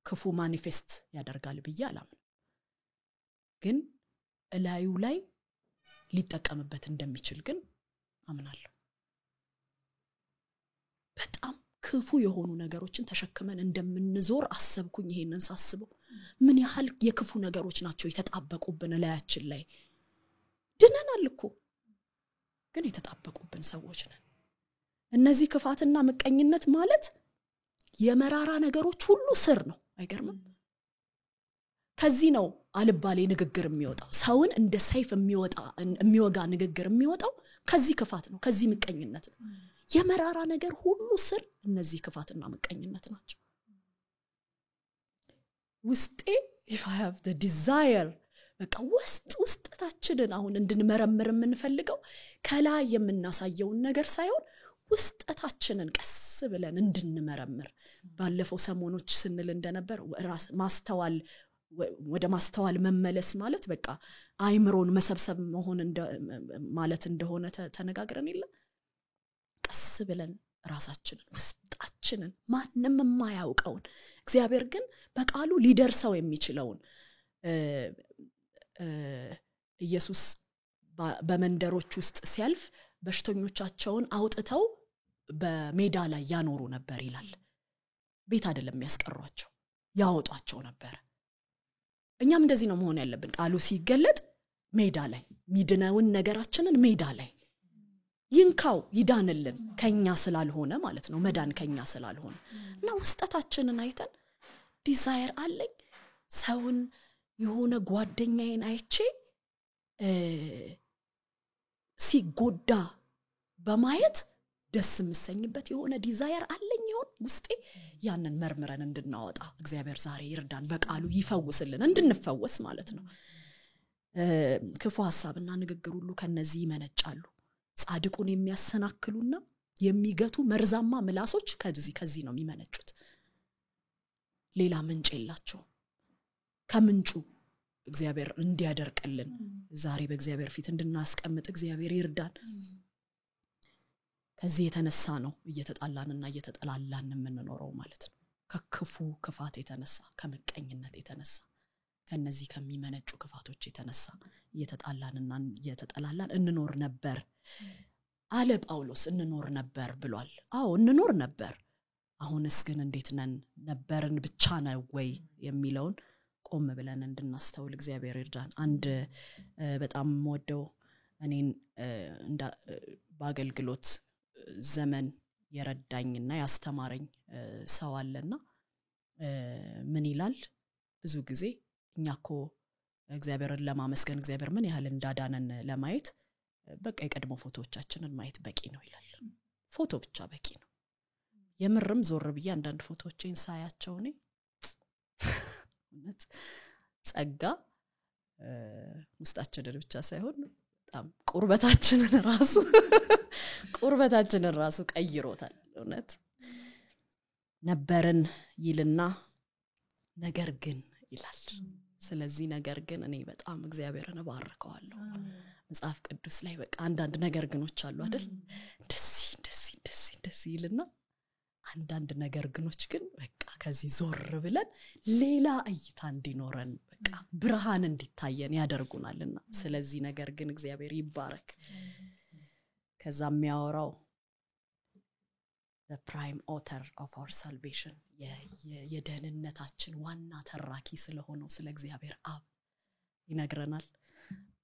B: ክፉ ማኒፌስት ያደርጋል ብዬ አላምንም ግን እላዩ ላይ ሊጠቀምበት እንደሚችል ግን አምናለሁ በጣም ክፉ የሆኑ ነገሮችን ተሸክመን እንደምንዞር አሰብኩኝ ይሄንን ሳስበው ምን ያህል የክፉ ነገሮች ናቸው የተጣበቁብን እላያችን ላይ ድነናል እኮ ግን የተጣበቁብን ሰዎች ነን እነዚህ ክፋትና መቀኝነት ማለት የመራራ ነገሮች ሁሉ ስር ነው አይገርምም ከዚህ ነው አልባሌ ንግግር የሚወጣው ሰውን እንደ ሰይፍ የሚወጋ ንግግር የሚወጣው ከዚህ ክፋት ነው ከዚህ መቀኝነት ነው የመራራ ነገር ሁሉ ስር እነዚህ ክፋትና መቀኝነት ናቸው ውስጤ if I have the desire በቃ ውስጣችንን አሁን እንድንመረምር የምንፈልገው ከላይ የምናሳየው ነገር ሳይሆን ውስጠታችንን ቀስ ብለን እንድንመረምር ባለፈው ሰሞኖች ስንል እንደነበር ራስ ማስተዋል ወደ ማስተዋል መመለስ ማለት በቃ አይምሮን መሰብሰብ መሆን ማለት እንደሆነ ተነጋግረን ይለ ቀስ ብለን ራሳችንን ውስጣችንን ማንንም የማያውቀውን እግዚአብሔር ግን በቃሉ ሊደርሰው የሚችለውን ኢየሱስ በመንደሮች ውስጥ ሲያልፍ በሽተኞቻቸውን አውጥተው በሜዳ ላይ ያኖሩ ነበር ይላል። ቤት አይደለም ያስቀሯቸው ያወጧቸው ነበር። እኛም እንደዚህ ነው መሆን ያለብን። ቃሉ ሲገለጥ ሜዳ ላይ ሚድነውን ነገራችንን ሜዳ ላይ ይንካው ይዳንልን ከኛ ስላልሆነ ማለት ነው መዳን ከኛ ስላልሆነ እና ውስጠታችንን አይተን ዲዛየር አለኝ ሰውን የሆነ ጓደኛዬን አይቼ ሲጎዳ በማየት ደስ የምሰኝበት የሆነ ዲዛየር አለኝ ይሁን ውስጤ ያንን መርምረን እንድናወጣ እግዚአብሔር ዛሬ ይርዳን በቃሉ ይፈውስልን እንድንፈወስ ማለት ነው። ክፉ ሐሳብና ንግግር ሁሉ ከነዚህ ይመነጫሉ። ጻድቁን የሚያሰናክሉና የሚገቱ መርዛማ ምላሶች ከዚህ ነው የሚመነጩት። ሌላ ምንጭ የላቸው። ከምንጩ እግዚአብሔር እንዲያደርቅልን ዛሬ በእግዚአብሔር ፊት እንድናስቀምጥ እግዚአብሔር ይርዳን። ከዚህ የተነሳ ነው እየተጣላንና እየተጠላላን የምንኖረው ማለት ነው። ከክፉ ክፋት የተነሳ ከመቀኝነት የተነሳ ከነዚህ ከሚመነጩ ክፋቶች የተነሳ እየተጣላንና እየተጠላላን እንኖር ነበር አለ ጳውሎስ። እንኖር ነበር ብሏል። አዎ እንኖር ነበር። አሁንስ ግን እንዴት ነን? ነበርን ብቻ ነው ወይ የሚለውን ቆም ብለን እንድናስተውል እግዚአብሔር ይርዳን። አንድ በጣም ወደው እኔን በአገልግሎት ዘመን የረዳኝና ያስተማረኝ ሰው አለና ምን ይላል? ብዙ ጊዜ እኛኮ እግዚአብሔርን ለማመስገን እግዚአብሔር ምን ያህል እንዳዳነን ለማየት በቃ የቀድሞ ፎቶዎቻችንን ማየት በቂ ነው ይላል። ፎቶ ብቻ በቂ ነው። የምርም ዞር ብዬ አንዳንድ ፎቶዎችን ሳያቸው እኔ እውነት ጸጋ ውስጣችንን ብቻ ሳይሆን በጣም ቁርበታችንን ራሱ ቀይሮታል። እውነት ነበርን ይልና ነገር ግን ይላል። ስለዚህ ነገር ግን እኔ በጣም እግዚአብሔርን ባርከዋለሁ። መጽሐፍ ቅዱስ ላይ በቃ አንዳንድ ነገር ግኖች አሉ አይደል? ደስ ይልና አንዳንድ ነገር ግኖች ግን በቃ ከዚህ ዞር ብለን ሌላ እይታ እንዲኖረን በቃ ብርሃን እንዲታየን ያደርጉናልና ስለዚህ ነገር ግን እግዚአብሔር ይባረክ። ከዛ የሚያወራው the prime author of our salvation የደህንነታችን ዋና ተራኪ ስለሆነው ስለ እግዚአብሔር አብ ይነግረናል።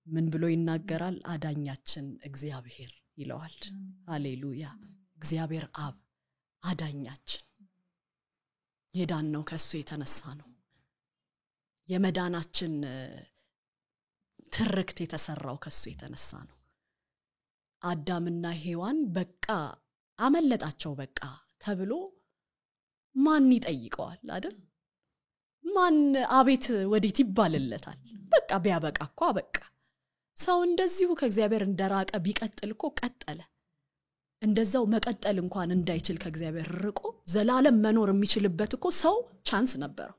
B: ምን ብሎ ይናገራል? አዳኛችን እግዚአብሔር ይለዋል። ሃሌሉያ! እግዚአብሔር አብ አዳኛችን የዳነው ከሱ የተነሳ ነው። የመዳናችን ትርክት የተሰራው ከሱ የተነሳ ነው። አዳምና ሔዋን በቃ አመለጣቸው በቃ ተብሎ ማን ይጠይቀዋል አይደል? ማን አቤት ወዴት ይባልለታል? በቃ ቢያበቃ እኮ በቃ ሰው እንደዚሁ ከእግዚአብሔር እንደራቀ ቢቀጥልኮ ቀጠለ። እንደዛው መቀጠል እንኳን እንዳይችል ከእግዚአብሔር ርቆ ዘላለም መኖር የሚችልበት እኮ ሰው ቻንስ ነበረው።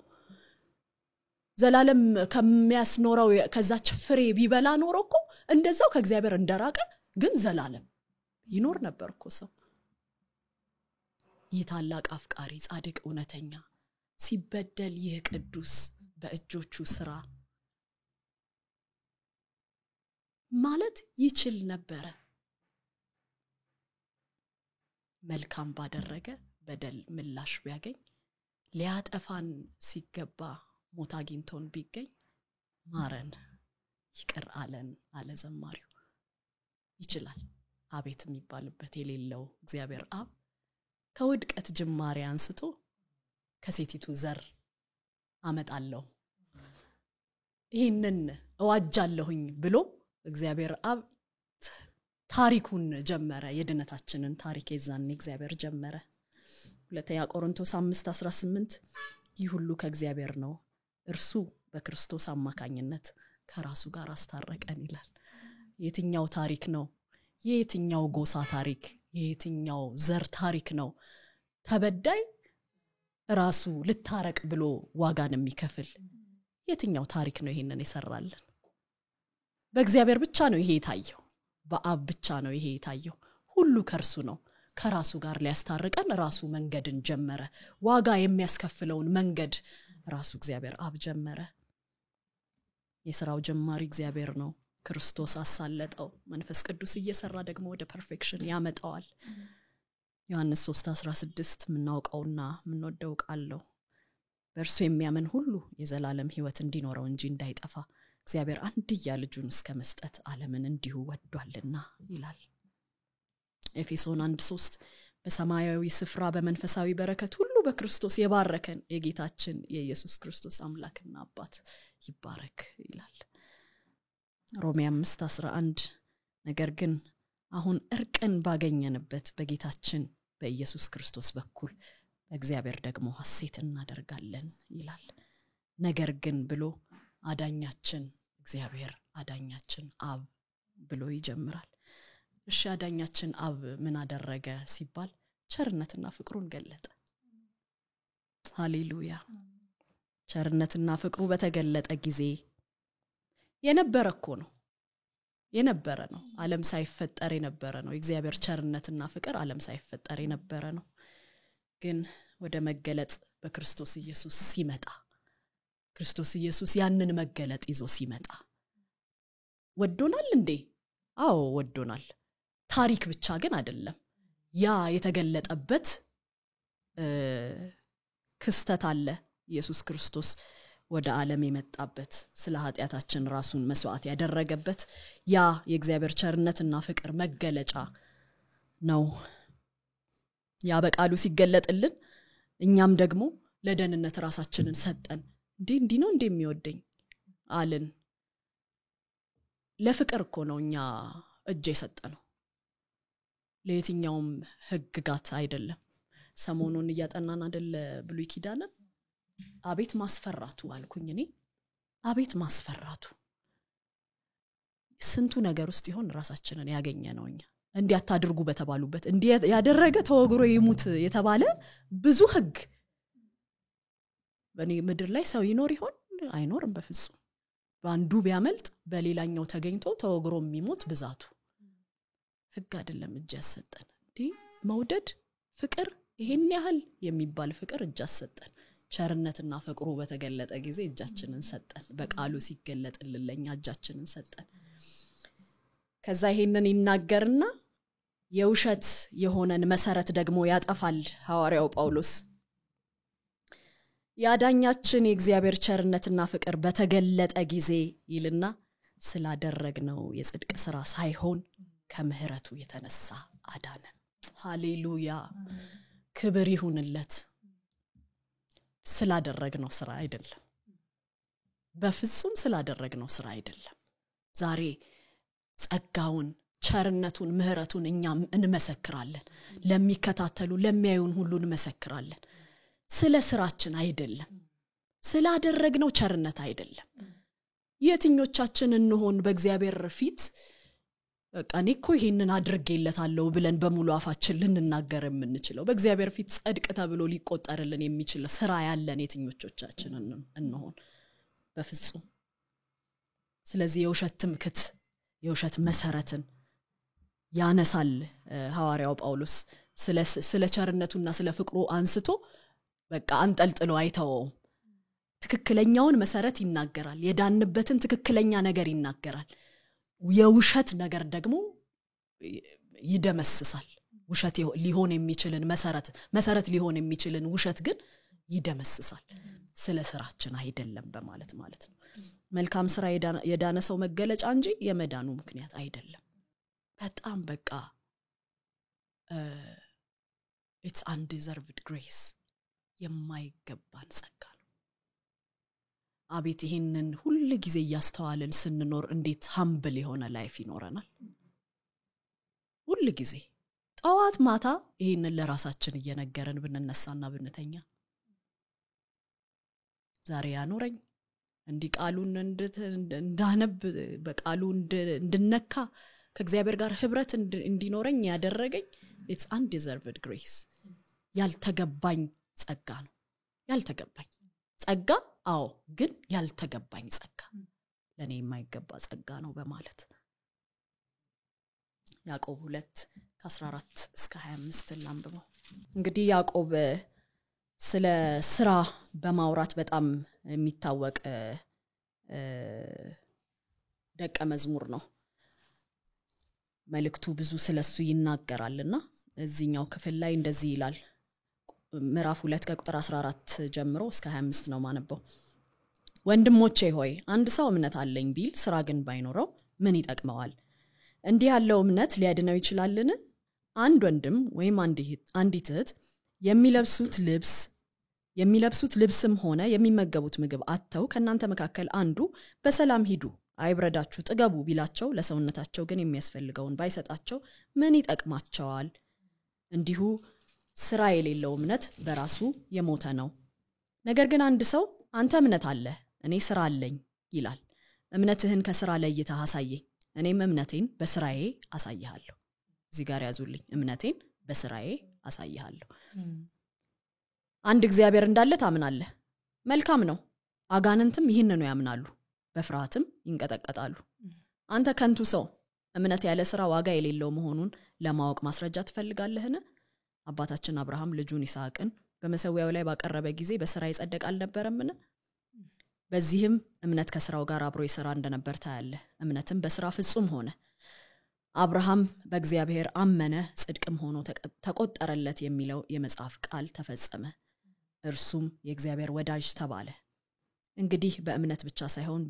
B: ዘላለም ከሚያስኖረው ከዛች ፍሬ ቢበላ ኖሮ እኮ እንደዛው ከእግዚአብሔር እንደራቀ ግን ዘላለም ይኖር ነበር እኮ ሰው። ይህ ታላቅ አፍቃሪ ጻድቅ እውነተኛ ሲበደል ይህ ቅዱስ በእጆቹ ስራ ማለት ይችል ነበር። መልካም ባደረገ በደል ምላሽ ቢያገኝ ሊያጠፋን ሲገባ ሞት አግኝቶን ቢገኝ ማረን ይቅር አለን አለ ዘማሪው። ይችላል። አቤት የሚባልበት የሌለው እግዚአብሔር አብ ከውድቀት ጅማሬ አንስቶ ከሴቲቱ ዘር አመጣለሁ ይሄንን እዋጃለሁኝ ብሎ እግዚአብሔር አብ ታሪኩን ጀመረ። የድነታችንን ታሪክ የዛን እግዚአብሔር ጀመረ። ሁለተኛ ቆሮንቶስ 5:18 ይህ ሁሉ ከእግዚአብሔር ነው፣ እርሱ በክርስቶስ አማካኝነት ከራሱ ጋር አስታረቀን ይላል። የትኛው ታሪክ ነው? የትኛው ጎሳ ታሪክ? የየትኛው ዘር ታሪክ ነው ተበዳይ ራሱ ልታረቅ ብሎ ዋጋን የሚከፍል? የትኛው ታሪክ ነው ይሄንን ይሰራልን? በእግዚአብሔር ብቻ ነው ይሄ የታየው፣ በአብ ብቻ ነው ይሄ የታየው። ሁሉ ከርሱ ነው። ከራሱ ጋር ሊያስታርቀን ራሱ መንገድን ጀመረ። ዋጋ የሚያስከፍለውን መንገድ ራሱ እግዚአብሔር አብ ጀመረ። የሥራው ጀማሪ እግዚአብሔር ነው። ክርስቶስ አሳለጠው። መንፈስ ቅዱስ እየሰራ ደግሞ ወደ ፐርፌክሽን ያመጣዋል። ዮሐንስ 3:16 ምናውቀውና ምንወደው ቃል ነው። በእርሱ የሚያምን ሁሉ የዘላለም ሕይወት እንዲኖረው እንጂ እንዳይጠፋ እግዚአብሔር አንድያ ልጁን እስከ መስጠት ዓለምን እንዲሁ ወዷልና ይላል። ኤፌሶን 1:3 በሰማያዊ ስፍራ በመንፈሳዊ በረከት ሁሉ በክርስቶስ የባረከን የጌታችን የኢየሱስ ክርስቶስ አምላክና አባት ይባረክ ይላል። ሮሜ 5:11 ነገር ግን አሁን እርቅን ባገኘንበት በጌታችን በኢየሱስ ክርስቶስ በኩል በእግዚአብሔር ደግሞ ሐሴት እናደርጋለን ይላል። ነገር ግን ብሎ አዳኛችን እግዚአብሔር አዳኛችን አብ ብሎ ይጀምራል። እሺ አዳኛችን አብ ምን አደረገ ሲባል ቸርነትና ፍቅሩን ገለጠ። ሃሌሉያ! ቸርነትና ፍቅሩ በተገለጠ ጊዜ የነበረ ነው። ዓለም ሳይፈጠር የነበረ ነው። የእግዚአብሔር ቸርነትና ፍቅር ዓለም ሳይፈጠር የነበረ ነው። ግን ወደ መገለጥ በክርስቶስ ኢየሱስ ሲመጣ ክርስቶስ ኢየሱስ ያንን መገለጥ ይዞ ሲመጣ ወዶናል እንዴ? አዎ ወዶናል። ታሪክ ብቻ ግን አይደለም። ያ የተገለጠበት ክስተት አለ። ኢየሱስ ክርስቶስ ወደ ዓለም የመጣበት ስለ ኃጢያታችን ራሱን መስዋዕት ያደረገበት ያ የእግዚአብሔር ቸርነትና ፍቅር መገለጫ ነው። ያ በቃሉ ሲገለጥልን እኛም ደግሞ ለደህንነት ራሳችንን ሰጠን። እንዲህ ነው እንደሚወደኝ አልን። ለፍቅር እኮ ነው እኛ እጅ የሰጠነው፣ ለየትኛውም ህግጋት አይደለም። ሰሞኑን እያጠናን አይደለ ብሉይ ኪዳንን። አቤት ማስፈራቱ አልኩኝ እኔ። አቤት ማስፈራቱ! ስንቱ ነገር ውስጥ ይሆን ራሳችንን ያገኘ ነው። እኛ እንዲያታድርጉ በተባሉበት እንዲያ ያደረገ ተወግሮ ይሙት የተባለ ብዙ ህግ በኔ ምድር ላይ ሰው ይኖር ይሆን? አይኖርም በፍጹም። በአንዱ ቢያመልጥ በሌላኛው ተገኝቶ ተወግሮ የሚሞት ብዛቱ። ህግ አይደለም እጅ ያሰጠን። መውደድ ፍቅር ይሄን ያህል የሚባል ፍቅር እጅ ያሰጠን። ቸርነትና ፍቅሩ በተገለጠ ጊዜ እጃችንን ሰጠን። በቃሉ ሲገለጥልን ለኛ እጃችንን ሰጠን። ከዛ ይሄንን ይናገርና የውሸት የሆነን መሰረት ደግሞ ያጠፋል ሐዋርያው ጳውሎስ። ያዳኛችን የእግዚአብሔር ቸርነትና ፍቅር በተገለጠ ጊዜ ይልና ስላደረግነው የጽድቅ ሥራ ሳይሆን ከምህረቱ የተነሳ አዳነን። ሃሌሉያ! ክብር ይሁንለት። ስላደረግነው ሥራ አይደለም፣ በፍጹም ስላደረግነው ሥራ አይደለም። ዛሬ ጸጋውን ቸርነቱን ምህረቱን እኛም እንመሰክራለን። ለሚከታተሉ ለሚያዩን ሁሉ እንመሰክራለን። ስለ ስራችን አይደለም፣ ስላደረግነው ቸርነት አይደለም። የትኞቻችን እንሆን በእግዚአብሔር ፊት በቃ እኔ እኮ ይሄንን አድርጌለታለሁ ብለን በሙሉ አፋችን ልንናገር የምንችለው በእግዚአብሔር ፊት ጽድቅ ተብሎ ሊቆጠርልን የሚችል ስራ ያለን የትኞቻችን እንሆን? በፍጹም። ስለዚህ የውሸት ትምክህት የውሸት መሰረትን ያነሳል ሐዋርያው ጳውሎስ። ስለ ቸርነቱና ስለ ፍቅሩ አንስቶ በቃ አንጠልጥሎ አይተው ትክክለኛውን መሰረት ይናገራል። የዳንበትን ትክክለኛ ነገር ይናገራል። የውሸት ነገር ደግሞ ይደመስሳል። ውሸት ሊሆን የሚችልን መሰረት ሊሆን የሚችልን ውሸት ግን ይደመስሳል። ስለ ስራችን አይደለም በማለት ማለት ነው። መልካም ስራ የዳነ ሰው መገለጫ እንጂ የመዳኑ ምክንያት አይደለም። በጣም በቃ it's undeserved grace፣ የማይገባን ጸጋ ነው። አቤት ይሄንን ሁሉ ጊዜ ያስተዋልን ስንኖር እንዴት humble የሆነ ላይፍ ይኖረናል። ሁሉ ጊዜ ጠዋት ማታ ይሄንን ለራሳችን እየነገረን ብንነሳና ብንተኛ ዛሬ ያኖረኝ እንዲህ ቃሉን እንዳነብ በቃሉ እንድነካ ከእግዚአብሔር ጋር ህብረት እንዲኖረኝ ያደረገኝ it's undeserved grace ያልተገባኝ ጸጋ ነው ያልተገባኝ ጸጋ አዎ ግን ያልተገባኝ ጸጋ ለኔ የማይገባ ጸጋ ነው በማለት ያዕቆብ 2:14 እስከ 25 ላንብበው እንግዲህ ያዕቆብ ስለ ስራ በማውራት በጣም የሚታወቅ ደቀ መዝሙር ነው መልእክቱ ብዙ ስለሱ ይናገራልና እዚህኛው ክፍል ላይ እንደዚህ ይላል ምዕራፍ 2 ከቁጥር 14 ጀምሮ እስከ 25 ነው ማነበው ወንድሞቼ ሆይ አንድ ሰው እምነት አለኝ ቢል ስራ ግን ባይኖረው ምን ይጠቅመዋል እንዲህ ያለው እምነት ሊያድነው ይችላልን አንድ ወንድም ወይም አንዲት እህት የሚለብሱት ልብስም ሆነ የሚመገቡት ምግብ አጥተው ከናንተ መካከል አንዱ በሰላም ሂዱ አይብረዳችሁ ጥገቡ ቢላቸው ለሰውነታቸው ግን የሚያስፈልገውን ባይሰጣቸው ምን ይጠቅማቸዋል እንዲሁ ስራ የሌለው እምነት በራሱ የሞተ ነው ነገር ግን አንድ ሰው አንተ እምነት አለ እኔ ስራ አለኝ ይላል እምነትህን ከስራ ለይተህ አሳየኝ እኔም እምነቴን በስራዬ አሳይሃለሁ እዚህ ጋር ያዙልኝ እምነቴን በስራዬ አሳይሃለሁ አንድ እግዚአብሔር እንዳለ ታምናለህ መልካም ነው አጋንንትም ይህንኑ ያምናሉ በፍርሃትም ይንቀጠቀጣሉ አንተ ከንቱ ሰው እምነት ያለ ስራ ዋጋ የሌለው መሆኑን ለማወቅ ማስረጃ ትፈልጋለህን አባታችን አብርሃም ልጁን ይስሐቅን በመሰዊያው ላይ ባቀረበ ጊዜ በስራ ይጸደቅ አልነበረምን በዚህም እምነት ከስራው ጋር አብሮ ይሰራ እንደነበር ታያለህ እምነትም በስራ ፍጹም ሆነ አብርሃም በእግዚአብሔር አመነ ጽድቅም ሆኖ ተቆጠረለት የሚለው የመጽሐፍ ቃል ተፈጸመ እርሱም የእግዚአብሔር ወዳጅ ተባለ እንግዲህ በእምነት ብቻ ሳይሆን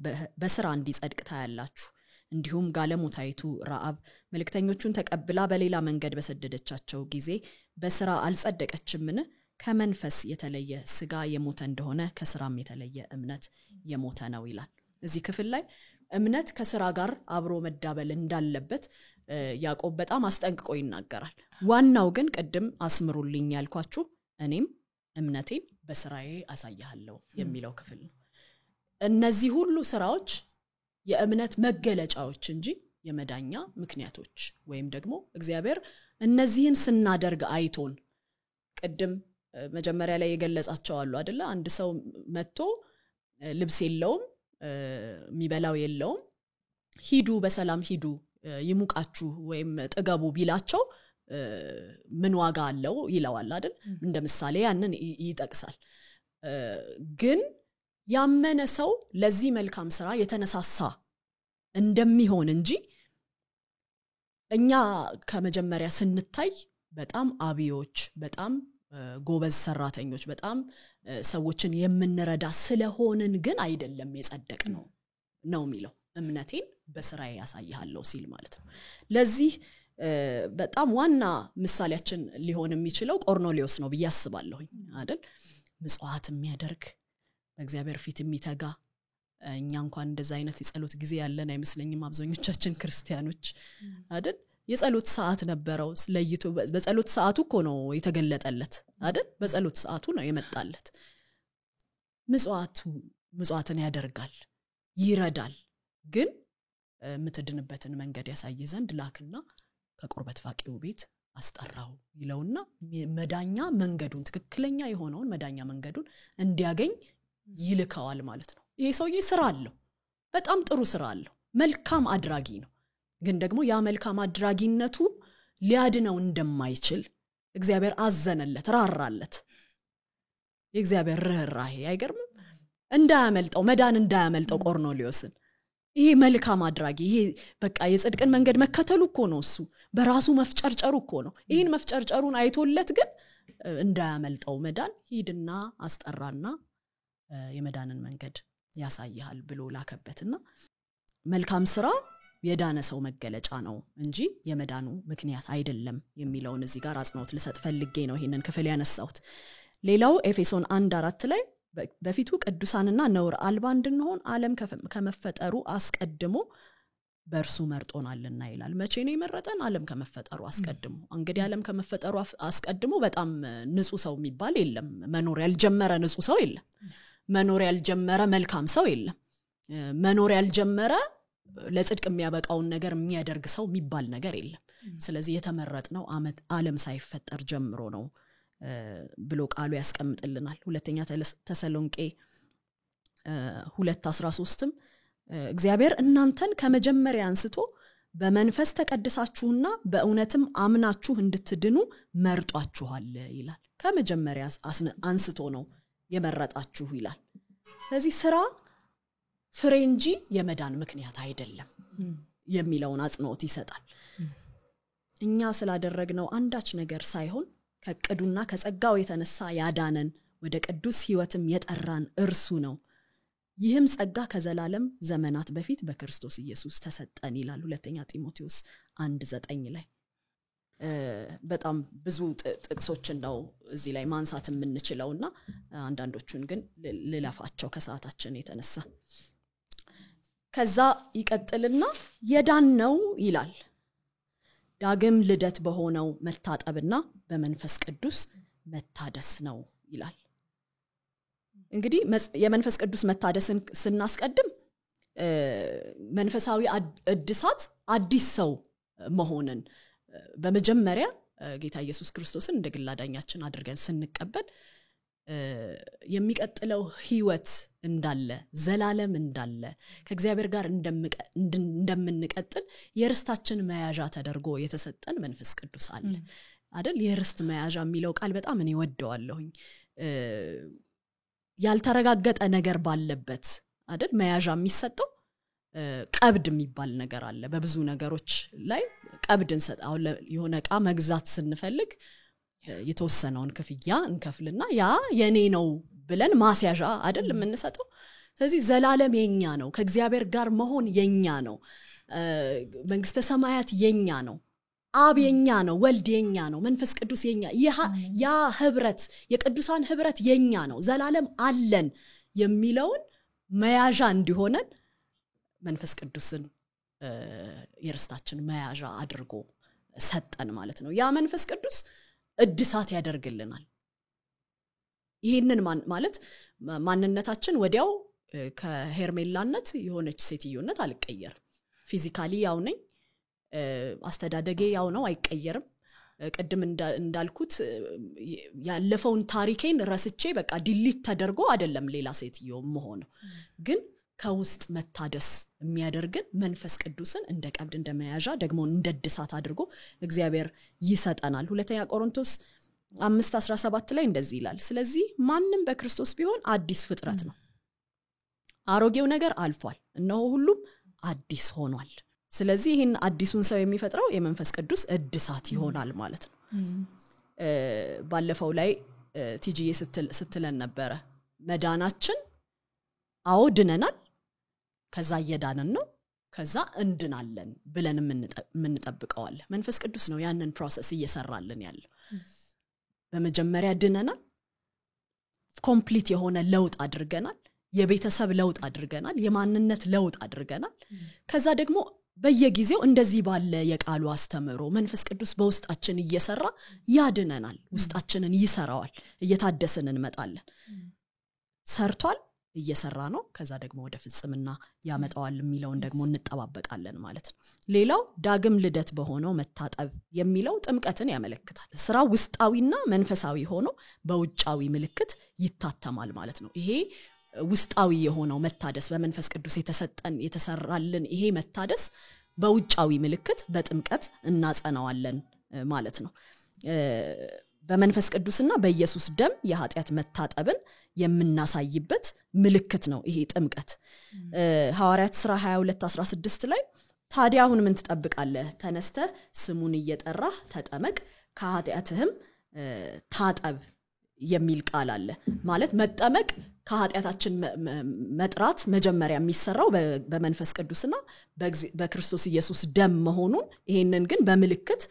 B: በስራ እንዲጸድቅ ታያላችሁ እንዲሁም ጋለሞታይቱ ረዓብ መልእክተኞቹን ተቀብላ በሌላ መንገድ በሰደደቻቸው ጊዜ በስራ አልጸደቀችምን ከመንፈስ የተለየ ስጋ የሞተ እንደሆነ ከስራም የተለየ እምነት የሞተ ነው ይላል እዚህ ክፍል ላይ እምነት ከስራ ጋር አብሮ መዳበል እንዳለበት ያዕቆብ በጣም አስጠንቅቆ ይናገራል ዋናው ግን ቀደም አስምሩልኝ ያልኳችሁ እኔም እምነቴን በስራዬ አሳያለሁ የሚለው ክፍል ነው እነዚህ ሁሉ ስራዎች የእምነት መገለጫዎች እንጂ የመዳኛ ምክንያቶች ወይም ደግሞ እግዚአብሔር እነዚህን ስናደርግ አይቶን ቀደም መጀመሪያ ላይ የገለጻቸው አሉ አይደለ አንድ ሰው መጥቶ ልብስ የለውም የሚበላው የለውም ሂዱ በሰላም ሂዱ ይሙቃችሁ ወይም ጥገቡ ቢላቸው ምን ዋጋ አለው ይለዋል አይደል እንደ ምሳሌ ያንን ይጠቅሳል ግን ያመነ ሰው ለዚህ መልካም ስራ የተነሳሳ እንደሚሆን እንጂ እኛ ከመጀመሪያ ስንታይ በጣም አብዮች በጣም ጎበዝ ሰራተኞች በጣም ሰዎችን የምንረዳ ስለሆነን ግን አይደለም የጸደቅ ነው የሚለው እምነቴን በስራዬ ያሳያለሁ ሲል ማለት ነው ለዚህ በጣም ዋና ምሳሌያችን ሊሆን የሚችለው ቆርኔሌዎስ ነው በያስባለሁ አይደል ምጽዋት የሚያደርግ በእግዚአብሔር ፊት የሚተጋ እኛ እንኳን እንደዛ አይነት የጸሎት ጊዜ ያለን አይመስለኝም አብዛኞቻችን ክርስቲያኖች አይደል የጸሎት ሰዓት ነበረው ለይቶ በጸሎት ሰዓቱ እኮ ነው የተገለጠለት አይደል በጸሎት ሰዓቱ ነው የመጣለት ምጽዋትን ያደርጋል ይረዳል ግን ምትድንበትን መንገድ ያሳይ ዘንድ ላክና ከቁርበት ፋቂው ቤት አስጠራው ይለውና መዳኛ መንገዱን ትክክለኛ የሆነውን መዳኛ መንገዱን እንዲያገኝ ይልካዋል ማለት ነው ይሄ ሰውዬ ስራ አለው በጣም ጥሩ ስራ አለው መልካም አድራጊ ነው ግን ደግሞ ያ መልካም አድራጊነቱ ሊያድነው እንደማይችል እግዚአብሔር አዘነለት ራራለት የእግዚአብሔር ርህራሄ አይገርምም እንዳያመልጠው መዳን እንዳያመልጠው ቆርኔሌዎስን ይሄ መልካም አድራጊ ይሄ በቃ የጽድቅን መንገድ መከተሉ እኮ ነው እሱ በራሱ መፍጨርጨሩ እኮ ነው ይሄን መፍጨርጨሩን አይቶለት ግን እንዳያመልጠው መዳን ሂድና አስጠራና የመዳንን መንገድ ያሳያል ብሎ ላከበትና መልካም ስራ የዳነ ሰው መገለጫ ነው እንጂ የመዳኑ ምክንያት አይደለም የሚለውን እዚህ ጋር አጽንኦት ልሰጥ ፈልጌ ነው ይሄንን ክፍል ያነሳሁት ሌላው ኤፌሶን 1:4 ላይ በፊቱ ቅዱሳንና ነውር አልባ እንድንሆን ዓለም ከመፈጠሩ አስቀድሞ በእርሱ መርጦናልና ይላል መቼ ነው የመረጠን ዓለም ከመፈጠሩ አስቀድሞ እንግዲህ ዓለም ከመፈጠሩ አስቀድሞ በጣም ንጹህ ሰው የሚባል የለም መኖር ያልጀመረ ንጹህ ሰው የለም መኖር ያልጀመረ መልካም ሰው የለም መኖር ያልጀመረ ለጽድቅ የሚያበቃውን ነገር የሚያደርግ ሰው የሚባል ነገር የለም። ስለዚህ የተመረጥነው ዓለም ሳይፈጠር ጀምሮ ነው ብሎ ቃሉ ያስቀምጥልናል። ሁለተኛ ተሰሎንቄ 2:13 እግዚአብሔር እናንተን ከመጀመሪያ አንስቶ በመንፈስ ተቀድሳችሁና በእውነትም አምናችሁ እንድትድኑ መርጧችኋል ይላል። ከመጀመሪያ አንስቶ ነው የመረጣችሁ ይላል። ስለዚህ ስራ ፍሬ እንጂ የመዳን ምክንያት አይደለም የሚለውን አጽንኦት ይሰጣል። እኛ ስላደረግነው አንዳች ነገር ሳይሆን ከቅዱና ከጸጋው የተነሳ ያዳነን ወደ ቅዱስ ሕይወትም የጠራን እርሱ ነው። ይህም ጸጋ ከዘላለም ዘመናት በፊት በክርስቶስ ኢየሱስ ተሰጠን ይላል ሁለተኛ ጢሞቴዎስ 1:9 ላይ። በጣም ብዙ ጥቅሶችን ነው እዚህ ላይ ማንሳት የምንችለውና አንዳንዶቹን ግን ልለፋቸው ከሰዓታችን የተነሳ። ከዛ ይቀጥልና የዳነው ይላል ዳግም ልደት በሆነው መታጠብና በመንፈስ ቅዱስ መታደስ ነው ይላል። እንግዲህ የመንፈስ ቅዱስ መታደስን ስናስቀድም መንፈሳዊ እድሳት አዲስ ሰው መሆንን በመጀመሪያ ጌታ ኢየሱስ ክርስቶስን እንደ ግል አዳኛችን አድርገን ስንቀበል የሚቀጥለው ሕይወት እንዳለ ዘላለም እንዳለ ከእግዚአብሔር ጋር እንደምንቀጥል የርስታችን መያዣ ተደርጎ የተሰጠን መንፈስ ቅዱስ አለ አይደል? የርስት መያዣ የሚለው ቃል በጣም እኔ ወደዋለሁኝ። ያልተረጋገጠ ነገር ባለበት አይደል መያዣ የሚሰጠው ቀብድ የሚባል ነገር አለ። በብዙ ነገሮች ላይ ቀብድ እንሰጥ። አሁን የሆነ ዕቃ መግዛት ስንፈልግ የተወሰነውን ክፍያ እንከፍልና ያ የኔ ነው ብለን ማስያዣ አይደል የምንሰጠው። ስለዚህ ዘላለም የኛ ነው፣ ከእግዚአብሔር ጋር መሆን የኛ ነው፣ መንግስተ ሰማያት የኛ ነው፣ አብ የኛ ነው፣ ወልድ የኛ ነው፣ መንፈስ ቅዱስ የኛ፣ ያ ህብረት የቅዱሳን ህብረት የኛ ነው፣ ዘላለም አለን የሚለውን መያዣ እንዲሆነን መንፈስ ቅዱስን የርስታችን መያዣ አድርጎ ሰጠን ማለት ነው። ያ መንፈስ ቅዱስ እድሳት ያደርግልናል። ይሄንን ማለት ማንነታችን ወዲያው ከሄርሜላነት የሆነች ሴትዮነት አልቀየርም። ፊዚካሊ ያው ነኝ፣ አስተዳደጌ ያው ነው፣ አይቀየርም። ቅድም እንዳልኩት ያለፈውን ታሪኬን ረስቼ በቃ ዲሊት ተደርጎ አይደለም ሌላ ሴትዮ መሆነው፣ ግን ከውስጥ መታደስ የሚያደርግን መንፈስ ቅዱስን እንደ ቀብድ እንደ መያዣ ደግሞ እንደ እድሳት አድርጎ እግዚአብሔር ይሰጠናል። ሁለተኛ ቆሮንቶስ 5:17 ላይ እንደዚህ ይላል፣ ስለዚህ ማንም በክርስቶስ ቢሆን አዲስ ፍጥረት ነው፣ አሮጌው ነገር አልፏል፣ እነሆ ሁሉም አዲስ ሆኗል። ስለዚህ ይህን አዲሱን ሰው የሚፈጥረው የመንፈስ ቅዱስ እድሳት ይሆናል ማለት ነው። ባለፈው ላይ ቲጂዬ ስትለን ነበረ መዳናችን አዎ ድነናል፣ ከዛ እየዳንን ነው፣ ከዛ እንድናለን ብለን የምንጠብቀዋል። መንፈስ ቅዱስ ነው ያንን ፕሮሰስ እየሰራልን ያለው። በመጀመሪያ ድነናል፣ ኮምፕሊት የሆነ ለውጥ አድርገናል፣ የቤተሰብ ለውጥ አድርገናል፣ የማንነት ለውጥ አድርገናል። ከዛ ደግሞ በየጊዜው እንደዚህ ባለ የቃሉ አስተምሮ መንፈስ ቅዱስ በውስጣችን እየሰራ ያድነናል፣ ውስጣችንን ይሰራዋል፣ እየታደስን እንመጣለን። ሰርቷል፣ እየሰራ ነው፣ ከዛ ደግሞ ወደ ፍጽምና ያመጣዋል የሚለውን ደግሞ እንጠባበቃለን ማለት ነው። ሌላው ዳግም ልደት በሆነው መታጠብ የሚለው ጥምቀትን ያመለክታል። ስራ ውስጣዊና መንፈሳዊ ሆኖ በውጫዊ ምልክት ይታተማል ማለት ነው። ይሄ ውስጣዊ የሆነው መታደስ በመንፈስ ቅዱስ የተሰራልን ይሄ መታደስ በውጫዊ ምልክት በጥምቀት እናጸናዋለን ማለት ነው። በመንፈስ ቅዱስና በኢየሱስ ደም የኃጢአት መታጠብን የምናሳይበት ምልክት ነው ይሄ ጥምቀት። ሐዋርያት ሥራ 22:16 ላይ ታዲያ አሁን ምን ትጠብቃለህ? ተነስተህ ስሙን እየጠራህ ተጠመቅ፣ ከኃጢአትህም ታጠብ የሚል ቃል አለ። ማለት መጠመቅ ከኃጢአታችን መጥራት መጀመሪያ የሚሰራው በመንፈስ ቅዱስና በክርስቶስ ኢየሱስ ደም መሆኑን፣ ይሄንን ግን በምልክት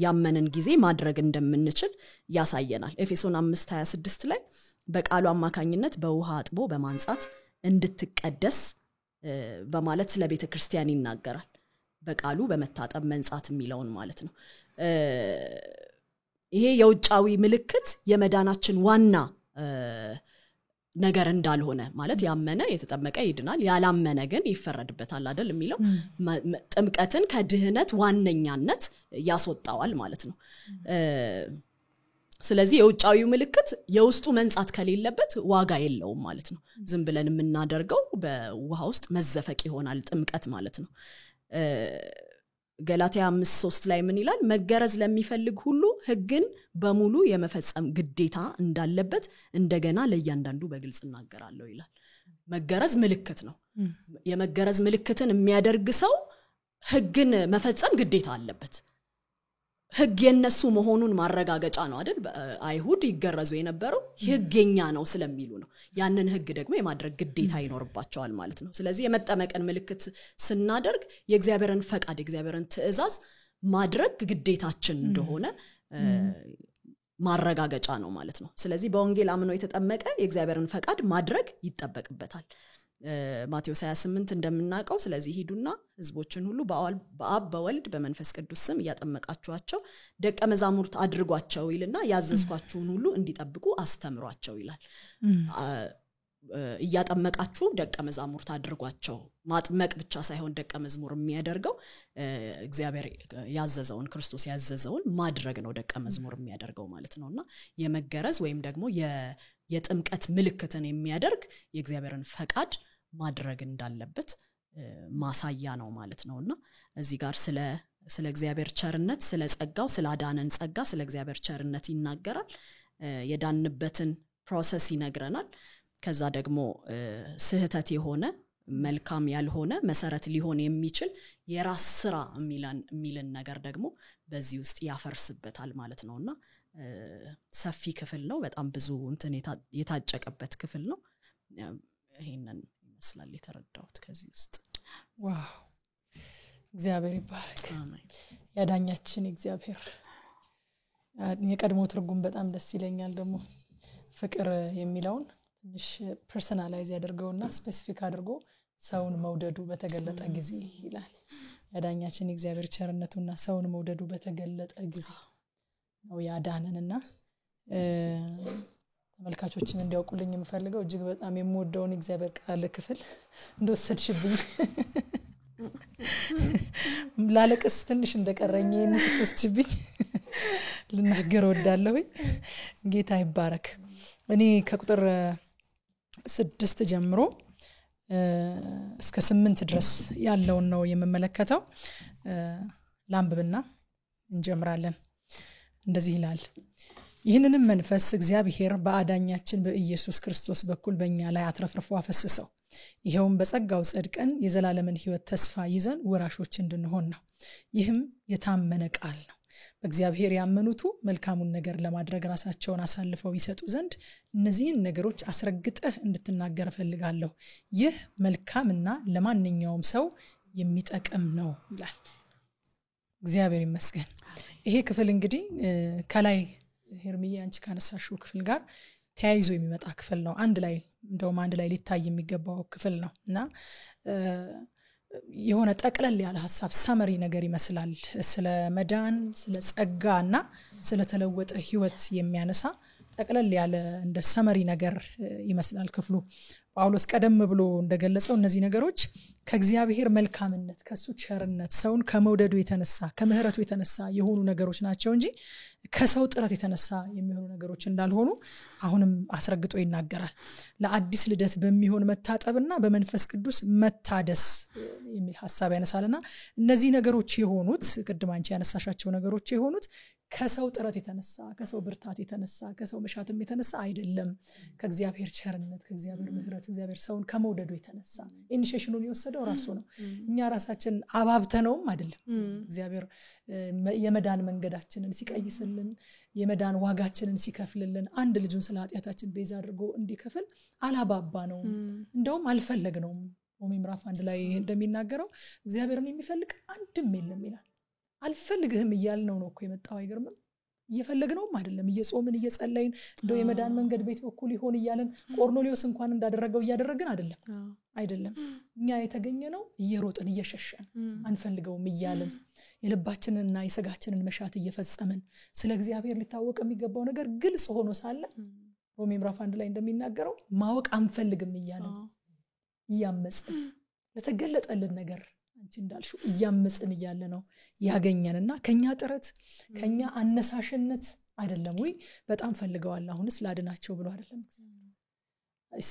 B: ያመንን ጊዜ ማድረግ እንደምንችል ያሳየናል። ኤፌሶን 5:26 ላይ በቃሉ አማካኝነት በውሃ አጥቦ በማንጻት እንድትቀደስ በማለት ስለ ቤተ ክርስቲያን ይናገራል። በቃሉ በመታጠብ መንጻት የሚለውን ማለት ነው። ይሄ የውጫዊ ምልክት የመዳናችን ዋና ነገር እንዳልሆነ ማለት ያመነ የተጠመቀ ይድናል ያላመነ ግን ይፈረድበታል አይደል የሚለው ጥምቀትን ከድህነት ዋነኛነት ያስወጣዋል ማለት ነው ስለዚህ የውጫዊው ምልክት የውስጡ መንጻት ከሌለበት ዋጋ የለውም ማለት ነው ዝም ብለን የምናደርገው በውሃ ውስጥ መዘፈቅ ይሆናል ጥምቀት ማለት ነው ገላትያ 5:3 ላይ ምን ይላል መገረዝ ለሚፈልግ ሁሉ ሕግን በሙሉ የመፈጸም ግዴታ እንዳለበት እንደገና ለእያንዳንዱ በግልጽ እናገራለሁ ይላል መገረዝ ምልክት ነው የመገረዝ ምልክትን የሚያደርግ ሰው ሕግን መፈጸም ግዴታ አለበት ሕግ የነሱ መሆኑን ማረጋገጫ ነው አይደል አይሁድ ይገረዙ የነበረው ሕገኛ ነው ስለሚሉ ነው ያንን ሕግ ደግሞ የማድረግ ግዴታ ይኖርባቸዋል ማለት ነው ስለዚህ የመጠመቀን ምልክት ስናደርግ የእግዚአብሔርን ፈቃድ የእግዚአብሔርን ትእዛዝ ማድረግ ግዴታችን እንደሆነ ማረጋገጫ ነው ማለት ነው ስለዚህ በወንጌል አምኖ የተጠመቀ የእግዚአብሔርን ፈቃድ ማድረግ ይጠበቅበታል ማቴዎስ 28 እንደምናቀው ስለዚህ ሂዱና ህዝቦችን ሁሉ በአብ በወልድ በመንፈስ ቅዱስ ስም ያጠመቃችኋቸው ደቀ መዛሙርት አድርጓቸው ይልና ያዘዝኳችሁን ሁሉ እንዲጠብቁ አስተምሯቸው ይላል ያጠመቃችሁ ደቀ መዛሙርት አድርጓቸው ማጥመቅ ብቻ ሳይሆን ደቀ መዝሙር የሚያደርገው እግዚአብሔር ያዘዘውን ክርስቶስ ያዘዘውን ማድረግ ነው ደቀ መዝሙር የሚያደርገው ማለት ነውና የመገረዝ ወይም ደግሞ የጥምቀት ምልክትን የሚያደርግ የእግዚአብሔርን ፈቃድ ማድረግ እንዳለበት ማሳያ ነው ማለት ነውና እዚህ ጋር ስለ እግዚአብሔር ቸርነት ስለ ጸጋው ስለ አዳነን ጸጋ ስለ እግዚአብሔር ቸርነት ይናገራል የዳንበትን ፕሮሰስ ይነግረናል ከዛ ደግሞ ስህተት የሆነ መልካም ያልሆነ መሰረት ሊሆን የሚችል የራስ ስራ የሚልን ነገር ደግሞ በዚህ ውስጥ ያፈርስበታል ማለት ነውና ሰፊ ክፍል ነው በጣም ብዙ እንትን የታጨቀበት ክፍል ነው ይሄንን ይመስላል የተረዳሁት ከዚህ ውስጥ
A: ዋው እግዚአብሔር ይባረክ አሜን ያዳኛችን እግዚአብሔር የቀድሞ ትርጉም በጣም ደስ ይለኛል ደግሞ ፍቅር የሚለውን ትንሽ ፐርሰናላይዝ ያደርገውና ስፔሲፊክ አድርጎ ሰውን መውደዱ በተገለጠ ጊዜ ይላል ያዳኛችን እግዚአብሔር ቸርነቱና ሰውን መውደዱ በተገለጠ ጊዜ ነው ያዳነንና ተመልካቾችም እንዲያውቁልኝ የምፈልገው እጅግ በጣም የምወደውን እግዚአብሔር ቃል ክፍል እንደወሰድሽብኝ ላለቅስ ትንሽ እንደቀረኝ እንስትስችብኝ ልናገር ወዳለሁ ጌታ ይባረክ እኔ ከቁጥር 6 ጀምሮ እስከ 8 ድረስ ያለውን ነው የምመለከተው ላምብብና እንጀምራለን እንደዚህ ይላል ይህንንም መንፈስ እግዚአብሔር በአዳኛችን በኢየሱስ ክርስቶስ በኩል በእኛ ላይ አትረፍርፎ አፈሰሰው ይሄውም በጸጋው ጸድቀን የዘላለምን ሕይወት ተስፋ ይዘን ወራሾች እንድንሆን ነው ይህም የታመነ ቃል ነው በእግዚአብሔር ያመኑቱ መልካሙን ነገር ለማድረግ ራሳቸውን አሳልፈው ይሰጡ ዘንድ እነዚህን ነገሮች አስረግጠህ እንድትናገር ፈልጋለሁ ይህ መልካምና ለማንኛውም ሰው የሚጠቅም ነው ይላል እግዚአብሔር ይመስገን ይሄ ክፍል እንግዲህ ከላይ ሄርሚዬ አንቺ ካነሳሽው ክፍል ጋር ተያይዞ የሚመጣ ክፍል ነው አንድ ላይ ሊታይ የሚገባው ክፍል ነውና የሆነ ጠቅለል ያለ ሐሳብ ሳመሪ ነገር ይመስላል ስለ መዳን ስለ ጸጋና ስለ ተለወጠ ሕይወት የሚያነሳ ጠቅለል ያለ እንደ ሳመሪ ነገር ይመስላል ክፍሉ ጳውሎስ ቀደም ብሎ እንደገለጸው እነዚህ ነገሮች ከእግዚአብሔር መልካምነት ከሱ ቸርነት ሰውን ከመውደዱ የተነሳ ከምህረቱ የተነሳ የሆኑ ነገሮች ናቸው እንጂ ከሰው ጥረት የተነሳ የሚሆኑ ነገሮች እንዳልሆኑ አሁንም አስረግጦ ይናገራል ለአዲስ ልደት በሚሆን መታጠብና በመንፈስ ቅዱስ መታደስ የሚል ሐሳብ ያነሳልና እነዚህ ነገሮች የሆኑት ቅድም አንቺ ያነሳሻቸው ነገሮች የሆኑት ከሰው ጥረት የተነሳ ከሰው ብርታት የተነሳ ከሰው መሻትም የተነሳ አይደለም ከእግዚአብሔር ቸርነት ከእግዚአብሔር ምህረት እግዚአብሔር ሰውን ከመውደዱ የተነሳ ኢኒሺዬሽኑን የወሰደው ራሱ ነው እኛ ራሳችን አባብተነውም አይደለም እግዚአብሔር የመዳን መንገዳችንን ሲቀይስልን የመዳን ዋጋችንን ሲከፍልልን አንድ ልጁን ስለ ኃጢያታችን ቤዛ አድርጎ እንዲከፍል አላባባ ነው እንደውም አልፈለግነውም ሮሜ ምዕራፍ 1 ላይ እንደሚናገረው እግዚአብሔርን የሚፈልግ አንድም የለም ይላል አልፈልግህም እያልነው ነው እኮ የመጣው አይገርምም እየፈለግነውም አይደለም እየጾምን እየጸለይን እንደው የመዳን መንገድ ቤት በኩል ይሆን እያለን ቆርኔሌዎስ እንኳን እንዳደረገው እያደረግን አይደለም እኛ የተገኘነው እየሮጥን እየሸሸን አንፈልገውም እያልን የልባችንንና የሥጋችንን መሻት እየፈጸምን ስለ እግዚአብሔር ሊታወቅ የሚገባው ነገር ግልጽ ሆኖ ሳለ ሮሜ ምዕራፍ 1 ላይ እንደሚናገረው ማወቅ አንፈልግም እያለን እያመጽን ለተገለጠልን ነገር አንቺ እንዳልሽው እያመጽን እያለ ነው ያገኘንና ከኛ ጥረት ከኛ አነሳሽነት አይደለም ወይ በጣም ፈልገዋል አሁንስ ላድናቸው ብሎ አይደለም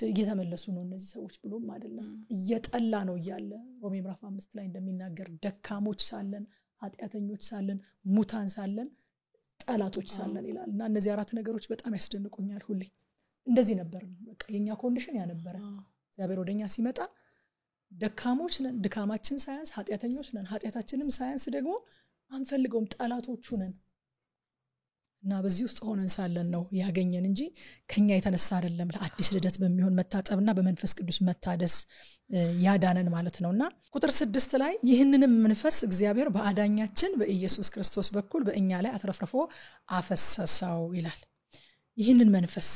A: እየተመለሱ ነው እነዚህ ሰዎች ብሎም አይደለም እየጠላ ነው እያለ ሮሜ ምዕራፍ 5 ላይ እንደሚናገር ደካሞች ሳለን ኃጢአተኞች ሳለን ሙታን ሳለን ጠላቶች ሳለን ይላልና እነዚህ አራት ነገሮች በጣም ያስደንቁኛል ሁሌ እንደዚህ ነበር በቃ የኛ ኮንዲሽን ያ ነበር እግዚአብሔር ወደኛ ሲመጣ ደካሞች ነን ድካማችን ሳያንስ ኃጢአተኞች ነን ኃጢአታችንም ሳያንስ ደግሞ አንፈልገውም ጠላቶቹ ነን እና በዚህ ውስጥ ሆነን ሳለን ነው ያገኘን እንጂ ከኛ የተነሳ አይደለም ለአዲስ ልደት በሚሆን መታጠብና በመንፈስ ቅዱስ መታደስ ያዳነን ማለት ነውና ቁጥር 6 ላይ ይህንንም መንፈስ እግዚአብሔር በአዳኛችን በኢየሱስ ክርስቶስ በኩል በእኛ ላይ አትረፍርፎ አፈሰሰው ይላል ይህንን መንፈስ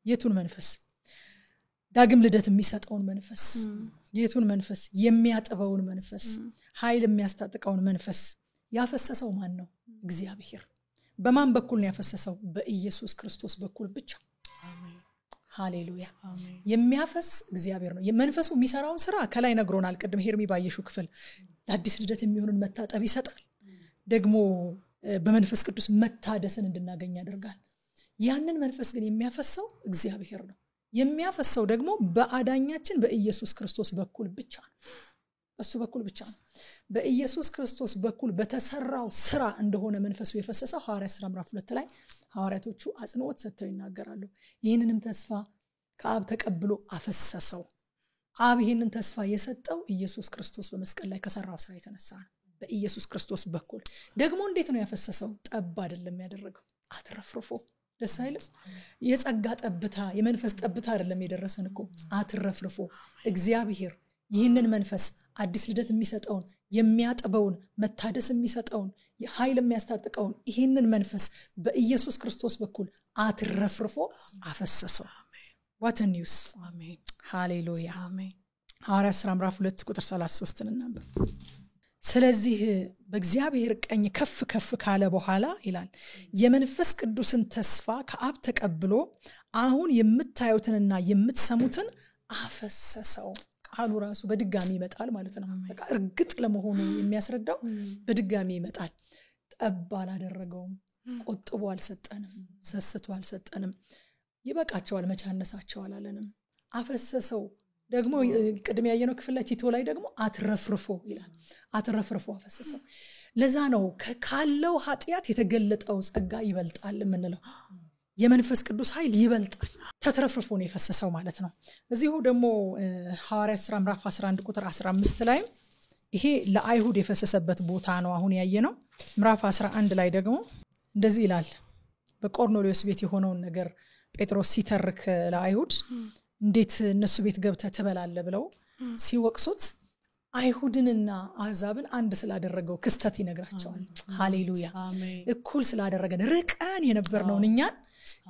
A: የቱን መንፈስ ዳግም ልደት የሚሰጠውን መንፈስ የቱን መንፈስ የሚያጥበውን መንፈስ ኃይል የሚያስታጥቀውን መንፈስ ያፈሰሰው ማን ነው እግዚአብሔር በማን በኩል ነው ያፈሰሰው በኢየሱስ ክርስቶስ በኩል ብቻ አሜን ሃሌሉያ አሜን የሚያፈስ እግዚአብሔር ነው የመንፈሱ የሚሰራውን ስራ ከላይ ነግሮናል ቅድም ሄርሚ ባየሹ ክፍል ለአዲስ ልደት የሚሆንን መታጠብ ይሰጣል ደግሞ በመንፈስ ቅዱስ መታደስን እንድናገኝ ያደርጋል ያንን መንፈስ ግን የሚያፈሰው እግዚአብሔር ነው የሚያፈሰው ደግሞ በአዳኛችን በኢየሱስ ክርስቶስ በኩል ብቻ ነው እሱ በኩል ብቻ ነው በኢየሱስ ክርስቶስ በኩል በተሰራው ስራ እንደሆነ መንፈሱ የፈሰሰው ሐዋርያት ሥራ ምዕራፍ 2 ላይ ሐዋርያቶቹ አጽንኦት ሰጥተው ይናገራሉ ይህንንም ተስፋ ከአብ ተቀብሎ አፈሰሰው አብ ይህንን ተስፋ የሰጠው ኢየሱስ ክርስቶስ በመስቀል ላይ ከሰራው ስራ የተነሳ ነው በኢየሱስ ክርስቶስ በኩል ደግሞ እንዴት ነው ያፈሰሰው ጠብ አይደለም ያደረገው አትረፍርፎ ደስ አይልም የጸጋ ጠብታ የመንፈስ ጠብታ አይደለም የደረሰን እኮ አትረፍርፎ እግዚአብሔር ይህንን መንፈስ አዲስ ልደት የሚሰጠውን የሚያጥበውን መታደስ የሚሰጠውን ኃይል የሚያስታጥቀውን ይህንን መንፈስ በኢየሱስ ክርስቶስ በኩል አትረፍርፎ አፈሰሰው what a news አሜን ሃሌሉያ አሜን ሐዋርያት ሥራ ምዕራፍ 2 ቁጥር 33 እናንብብ ስለዚህ በእግዚአብሔር ቀኝ ከፍ ከፍ ካለ በኋላ ይላል የመንፈስ ቅዱስን ተስፋ ከአብ ተቀብሎ አሁን የምታዩትንና የምትሰሙትን አፈሰሰው ቃሉ ራሱ በድጋሚ ይመጣል ማለት ነው በቃ እርግጥ ለመሆኑ የሚያስረዳው በድጋሚ ይመጣል ጠብ አላደረገውም ቆጥቦ አልሰጠንም ሰስቶ አልሰጠንም ይበቃቸዋል መቻነሳቸው አላለንም አፈሰሰው ደግሞ ቅድም ያየነው ክፍል ላይ ቲቶ ላይ ደግሞ አትረፍርፎ ይላል አትረፍርፎ አፈሰሰው ለዛ ነው ካለው ኃጢያት የተገለጠው ጸጋ ይበልጣል ምንለው የመንፈስ ቅዱስ ኃይል ይበልጣል ተትረፍርፎ ነው የፈሰሰው ማለት ነው እዚሁ ደግሞ ሐዋርያት ሥራ ምዕራፍ 11 ቁጥር 15 ላይ ይሄ ለአይሁድ የፈሰሰበት ቦታ ነው አሁን ያየነው ምዕራፍ 11 ላይ ደግሞ እንደዚህ ይላል በቆርኔሌዎስ ቤት የሆነውን ነገር ጴጥሮስ ሲተርክ ለአይሁድ እንዴት እነሱ ቤት ገብተ ተበላለ ብለው ሲወቅሱት አይሁድንና አሕዛብን አንድ ስላደረገው ክስተት ይነግራቸዋል ሃሌሉያ አሜን እኩል ስላደረገን ርቀን የነበርነውን እኛን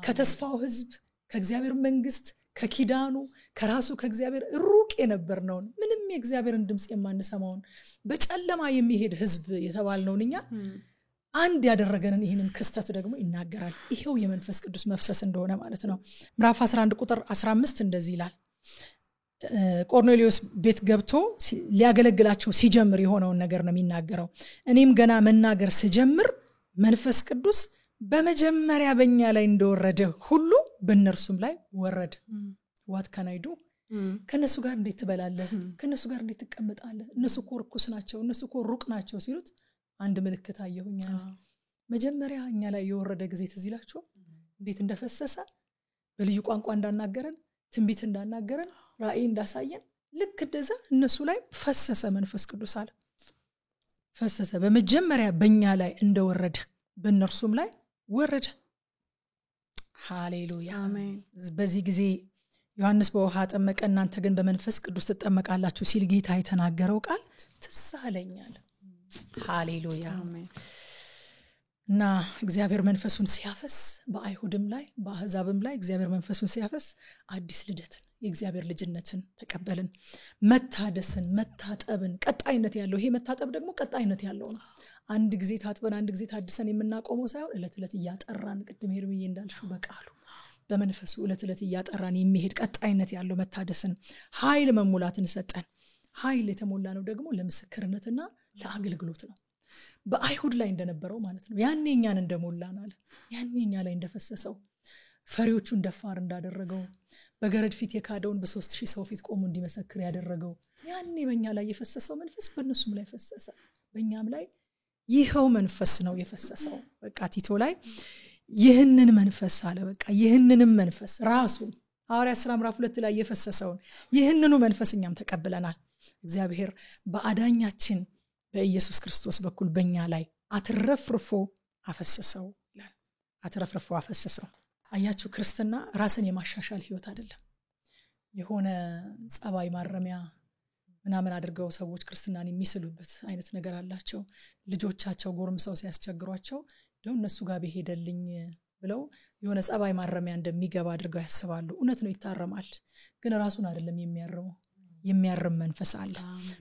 A: ከተስፋው ህዝብ ከእግዚአብሔር መንግስት ከኪዳኑ ከራሱ ከእግዚአብሔር ሩቅ የነበርነውን ምንም የእግዚአብሔርን ድምጽ የማንሰማውን በጨለማ የሚሄድ ህዝብ የተባልነውን እኛ አንድ ያደረገንን ይህንን ክስተት ደግሞ ይናገራል ይሄው የመንፈስ ቅዱስ መፍሰስ እንደሆነ ማለት ነው ምዕራፍ 11 ቁጥር 15 እንደዚህ ይላል ቆርኔሌዎስ ቤት ገብቶ ሊያገለግላቸው ሲጀምር የሆነውን ነገር ነው የሚናገረው እኔም ገና መናገር ሲጀምር መንፈስ ቅዱስ በመጀመሪያ በእኛ ላይ እንደወረደ ሁሉ በእነርሱም ላይ ወረደ what can I do ከነሱ ጋር እንዴት ትበላለህ ከነሱ ጋር እንዴት ትቀመጣለህ እነሱ እኮ ርኩስ ናቸው እነሱ እኮ ሩቅ ናቸው ሲሉት አንድ ምልክት አየሁኝ መጀመሪያ እኛ ላይ የወረደ ጊዜ ትዝ ይላችሁ እንዴት እንደፈሰሰ በልዩ ቋንቋ እንዳናገረን ትንቢት እንዳናገረን ራእይ እንዳሳየን ልክ እንደዛ እነሱ ላይ ፈሰሰ መንፈስ ቅዱስ አለ ፈሰሰ በመጀመሪያ በእኛ ላይ እንደወረደ በእነርሱም ላይ ወረደ ሃሌሉያ አሜን በዚህ ጊዜ ዮሐንስ በውሃ ጠመቀ እናንተ ግን በመንፈስ ቅዱስ ተጠመቃላችሁ ሲል ጌታ የተናገረው ቃል ትዝ አለኛል ሃሌሉያ አሜን እና እግዚአብሔር መንፈሱን ሲያፈስ በአይሁድም ላይ በአሕዛብም ላይ እግዚአብሔር መንፈሱን ሲያፈስ አዲስ ልደትን የእግዚአብሔር ልጅነትን ተቀበልን መታደስን መታጠብን ቀጣይነት ያለው ይሄ መታጠብ ደግሞ ቀጣይነት ያለው ነው አንድ ጊዜ ታጥበን አንድ ጊዜ ታድሰን የምናቆመው ሳይሆን እለት እለት ያጠራን ቅድም ሄርሚዬ እንዳልሽው በቃሉ በመንፈሱ ዕለት እያጠራን የሚሄድ ቀጣይነት ያለው መታደስን ኃይል መሙላትን ሰጠን። ኃይል የተሞላ ነው ደግሞ ለምስክርነትና ለአገልግሎት ነው። በአይሁድ ላይ እንደነበረው ማለት ነው። ያኔ እኛን እንደሞላን አለ። ያኔ እኛ ላይ እንደፈሰሰው ፈሪዎቹን ደፋር እንዳደረገው በገረድ ፊት የካደውን በ3000 ሰው ፊት ቆሞ እንዲመሰክር ያደረገው ያኔ በእኛ ላይ የፈሰሰው መንፈስ በእነሱም ላይ ፈሰሰ። በእኛም ላይ ይኸው መንፈስ ነው የፈሰሰው። በቃ ቲቶ ላይ ይህንን መንፈስ አለ። በቃ ይህንንም መንፈስ ራሱ ሐዋርያት ሥራ ምዕራፍ 2 ላይ የፈሰሰውን ይህንኑ መንፈስ እኛም ተቀብለናል። እግዚአብሔር በአዳኛችን በኢየሱስ ክርስቶስ በኩል በእኛ ላይ አትረፍርፎ አፈሰሰው ይላል። አትረፍርፎ አፈሰሰው። አያችሁ ክርስትና ራስን የማሻሻል ህይወት አይደለም። የሆነ ጸባይ ማረሚያ ምናምን አድርገው ሰዎች ክርስትናን የሚስሉበት አይነት ነገር አላቸው። ልጆቻቸው ጎርምሰው ሲያስቸግሯቸው ደው እነሱ ጋር በሄደልኝ ብለው የሆነ ጸባይ ማረሚያ እንደሚገባ አድርገው ያስባሉ። እውነት ነው ይታረማል፣ ግን ራሱን አይደለም የሚያርመው። የሚያርም መንፈስ አለ።